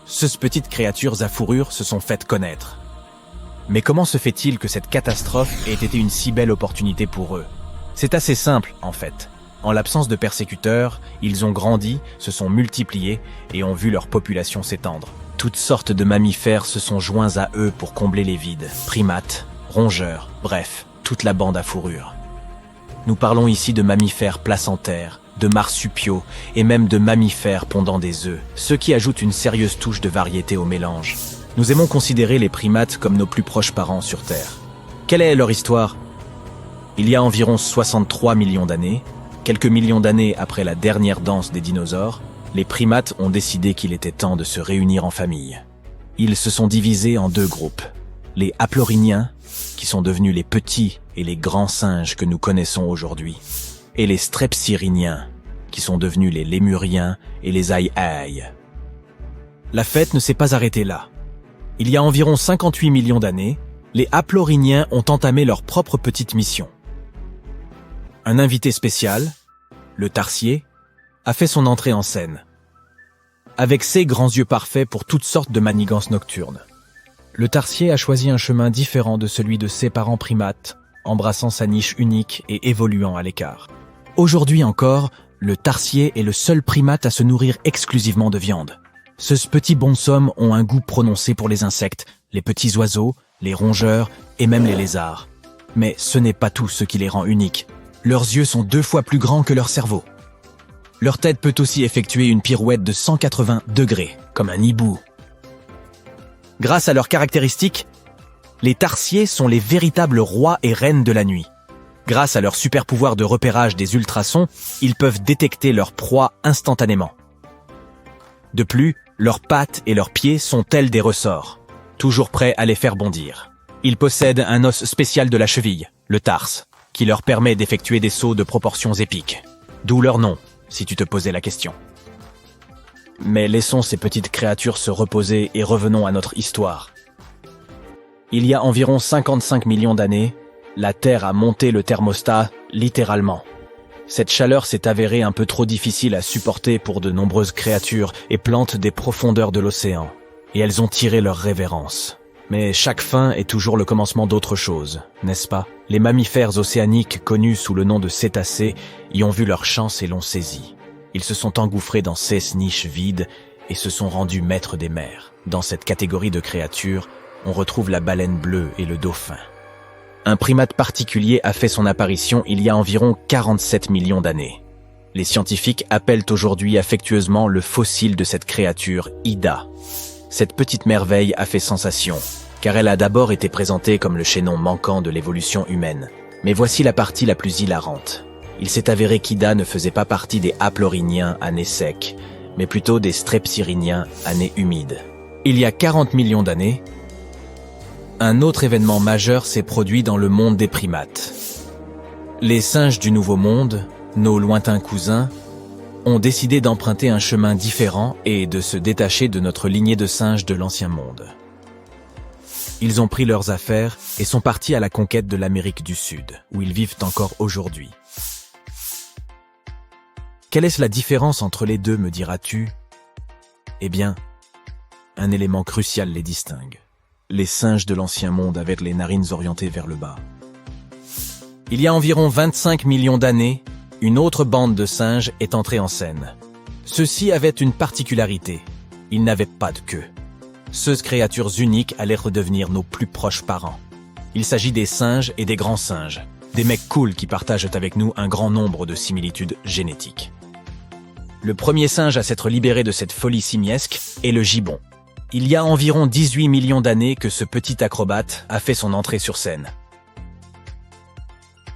Ces petites créatures à fourrure se sont faites connaître. Mais comment se fait-il que cette catastrophe ait été une si belle opportunité pour eux ? C'est assez simple, en fait. En l'absence de persécuteurs, ils ont grandi, se sont multipliés et ont vu leur population s'étendre. Toutes sortes de mammifères se sont joints à eux pour combler les vides. Primates, rongeurs, bref, toute la bande à fourrure. Nous parlons ici de mammifères placentaires, de marsupiaux et même de mammifères pondant des œufs, ce qui ajoute une sérieuse touche de variété au mélange. Nous aimons considérer les primates comme nos plus proches parents sur Terre. Quelle est leur histoire ? Il y a environ 63 millions d'années, quelques millions d'années après la dernière danse des dinosaures, les primates ont décidé qu'il était temps de se réunir en famille. Ils se sont divisés en deux groupes. Les haplorhiniens, qui sont devenus les petits et les grands singes que nous connaissons aujourd'hui, et les strepsirrhiniens, qui sont devenus les lémuriens et les aïe-aïe. La fête ne s'est pas arrêtée là. Il y a environ 58 millions d'années, les haplorhiniens ont entamé leur propre petite mission. Un invité spécial, le tarsier, a fait son entrée en scène. Avec ses grands yeux parfaits pour toutes sortes de manigances nocturnes. Le tarsier a choisi un chemin différent de celui de ses parents primates, embrassant sa niche unique et évoluant à l'écart. Aujourd'hui encore, le tarsier est le seul primate à se nourrir exclusivement de viande. Ces petits bonshommes ont un goût prononcé pour les insectes, les petits oiseaux, les rongeurs et même les lézards. Mais ce n'est pas tout ce qui les rend uniques. Leurs yeux sont 2 fois plus grands que leur cerveau. Leur tête peut aussi effectuer une pirouette de 180 degrés, comme un hibou. Grâce à leurs caractéristiques, les tarsiers sont les véritables rois et reines de la nuit. Grâce à leur super pouvoir de repérage des ultrasons, ils peuvent détecter leur proie instantanément. De plus, leurs pattes et leurs pieds sont tels des ressorts, toujours prêts à les faire bondir. Ils possèdent un os spécial de la cheville, le tarse, qui leur permet d'effectuer des sauts de proportions épiques. D'où leur nom, si tu te posais la question. Mais laissons ces petites créatures se reposer et revenons à notre histoire. Il y a environ 55 millions d'années, la Terre a monté le thermostat, littéralement. Cette chaleur s'est avérée un peu trop difficile à supporter pour de nombreuses créatures et plantes des profondeurs de l'océan, et elles ont tiré leur révérence. Mais chaque fin est toujours le commencement d'autre chose, n'est-ce pas ? Les mammifères océaniques connus sous le nom de cétacés y ont vu leur chance et l'ont saisi. Ils se sont engouffrés dans ces niches vides et se sont rendus maîtres des mers. Dans cette catégorie de créatures, on retrouve la baleine bleue et le dauphin. Un primate particulier a fait son apparition il y a environ 47 millions d'années. Les scientifiques appellent aujourd'hui affectueusement le fossile de cette créature Ida. Cette petite merveille a fait sensation, car elle a d'abord été présentée comme le chaînon manquant de l'évolution humaine. Mais voici la partie la plus hilarante. Il s'est avéré qu'Ida ne faisait pas partie des haplorhiniens à nez sec, mais plutôt des strepsirhiniens à nez humide. Il y a 40 millions d'années, un autre événement majeur s'est produit dans le monde des primates. Les singes du Nouveau Monde, nos lointains cousins, ont décidé d'emprunter un chemin différent et de se détacher de notre lignée de singes de l'Ancien Monde. Ils ont pris leurs affaires et sont partis à la conquête de l'Amérique du Sud, où ils vivent encore aujourd'hui. Quelle est la différence entre les deux, me diras-tu? Eh bien, un élément crucial les distingue. Les singes de l'Ancien Monde avaient les narines orientées vers le bas. Il y a environ 25 millions d'années, une autre bande de singes est entrée en scène. Ceux-ci avaient une particularité, ils n'avaient pas de queue. Ces créatures uniques allaient redevenir nos plus proches parents. Il s'agit des singes et des grands singes, des mecs cool qui partagent avec nous un grand nombre de similitudes génétiques. Le premier singe à s'être libéré de cette folie simiesque est le gibbon. Il y a environ 18 millions d'années que ce petit acrobate a fait son entrée sur scène.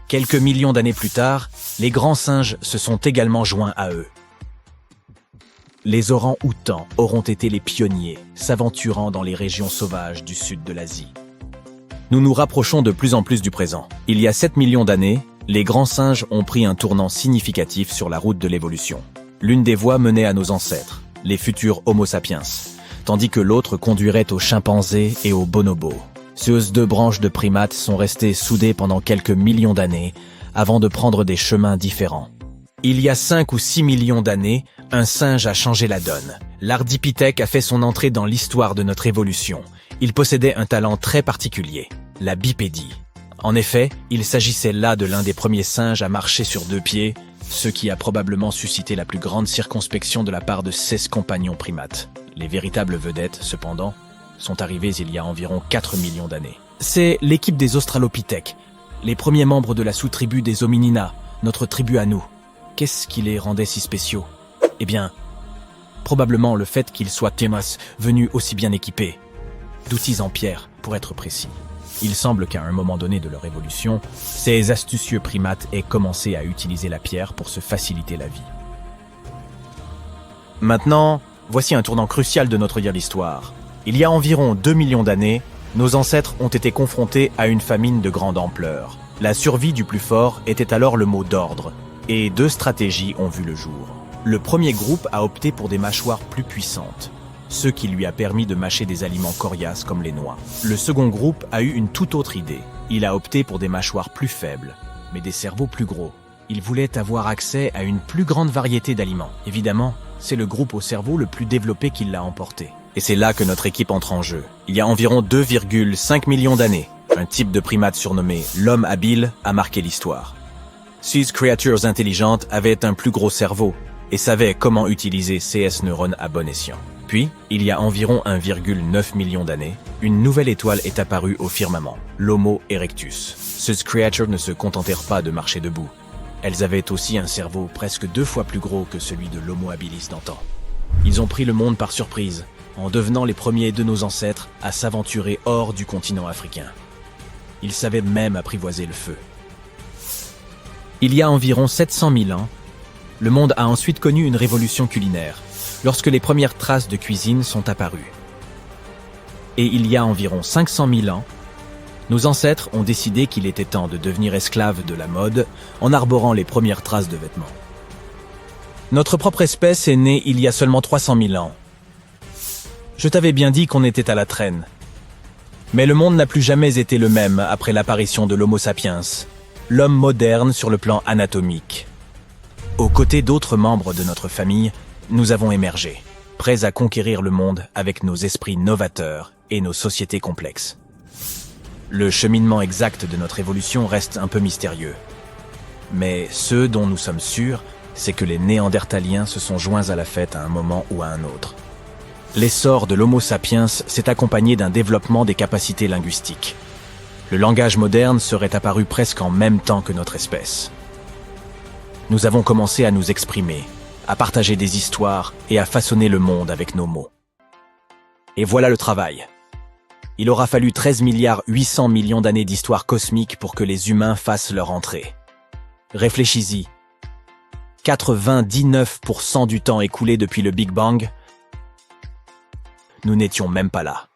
Quelques millions d'années plus tard, les grands singes se sont également joints à eux. Les orang-outans auront été les pionniers, s'aventurant dans les régions sauvages du sud de l'Asie. Nous nous rapprochons de plus en plus du présent. Il y a 7 millions d'années, les grands singes ont pris un tournant significatif sur la route de l'évolution. L'une des voies menait à nos ancêtres, les futurs Homo sapiens, tandis que l'autre conduirait aux chimpanzés et aux bonobos. Ces deux branches de primates sont restées soudées pendant quelques millions d'années avant de prendre des chemins différents. Il y a 5 ou 6 millions d'années, un singe a changé la donne. L'Ardipithèque a fait son entrée dans l'histoire de notre évolution. Il possédait un talent très particulier, la bipédie. En effet, il s'agissait là de l'un des premiers singes à marcher sur 2 pieds, ce qui a probablement suscité la plus grande circonspection de la part de ses compagnons primates. Les véritables vedettes, cependant, sont arrivées il y a environ 4 millions d'années. C'est l'équipe des Australopithèques, les premiers membres de la sous-tribu des Hominina, notre tribu à nous. Qu'est-ce qui les rendait si spéciaux? Eh bien, probablement le fait qu'ils soient venus aussi bien équipés, d'outils en pierre, pour être précis. Il semble qu'à un moment donné de leur évolution, ces astucieux primates aient commencé à utiliser la pierre pour se faciliter la vie. Maintenant, voici un tournant crucial de notre dire d'histoire. Il y a environ 2 millions d'années, nos ancêtres ont été confrontés à une famine de grande ampleur. La survie du plus fort était alors le mot d'ordre, et 2 stratégies ont vu le jour. Le premier groupe a opté pour des mâchoires plus puissantes, ce qui lui a permis de mâcher des aliments coriaces comme les noix. Le second groupe a eu une toute autre idée. Il a opté pour des mâchoires plus faibles, mais des cerveaux plus gros. Il voulait avoir accès à une plus grande variété d'aliments. Évidemment, c'est le groupe au cerveau le plus développé qui l'a emporté. Et c'est là que notre équipe entre en jeu. Il y a environ 2,5 millions d'années, un type de primate surnommé l'homme habile a marqué l'histoire. Ces créatures intelligentes avaient un plus gros cerveau et savaient comment utiliser ces neurones à bon escient. Puis, il y a environ 1,9 million d'années, une nouvelle étoile est apparue au firmament, l'Homo erectus. Ces créatures ne se contentèrent pas de marcher debout. Elles avaient aussi un cerveau presque 2 fois plus gros que celui de l'Homo habilis d'antan. Ils ont pris le monde par surprise, en devenant les premiers de nos ancêtres à s'aventurer hors du continent africain. Ils savaient même apprivoiser le feu. Il y a environ 700 000 ans, le monde a ensuite connu une révolution culinaire, lorsque les premières traces de cuisine sont apparues. Et il y a environ 500 000 ans, nos ancêtres ont décidé qu'il était temps de devenir esclaves de la mode en arborant les premières traces de vêtements. Notre propre espèce est née il y a seulement 300 000 ans. Je t'avais bien dit qu'on était à la traîne. Mais le monde n'a plus jamais été le même après l'apparition de l'Homo sapiens, l'homme moderne sur le plan anatomique. Aux côtés d'autres membres de notre famille, nous avons émergé, prêts à conquérir le monde avec nos esprits novateurs et nos sociétés complexes. Le cheminement exact de notre évolution reste un peu mystérieux. Mais ce dont nous sommes sûrs, c'est que les Néandertaliens se sont joints à la fête à un moment ou à un autre. L'essor de l'Homo sapiens s'est accompagné d'un développement des capacités linguistiques. Le langage moderne serait apparu presque en même temps que notre espèce. Nous avons commencé à nous exprimer, à partager des histoires et à façonner le monde avec nos mots. Et voilà le travail. Il aura fallu 13,8 milliards d'années d'histoire cosmique pour que les humains fassent leur entrée. Réfléchis-y. 99% du temps écoulé depuis le Big Bang, nous n'étions même pas là.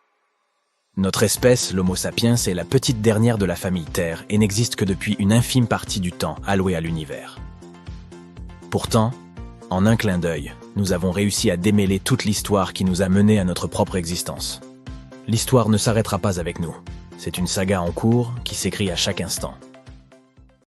Notre espèce, l'Homo sapiens, est la petite dernière de la famille Terre et n'existe que depuis une infime partie du temps alloué à l'univers. Pourtant, en un clin d'œil, nous avons réussi à démêler toute l'histoire qui nous a menés à notre propre existence. L'histoire ne s'arrêtera pas avec nous. C'est une saga en cours qui s'écrit à chaque instant.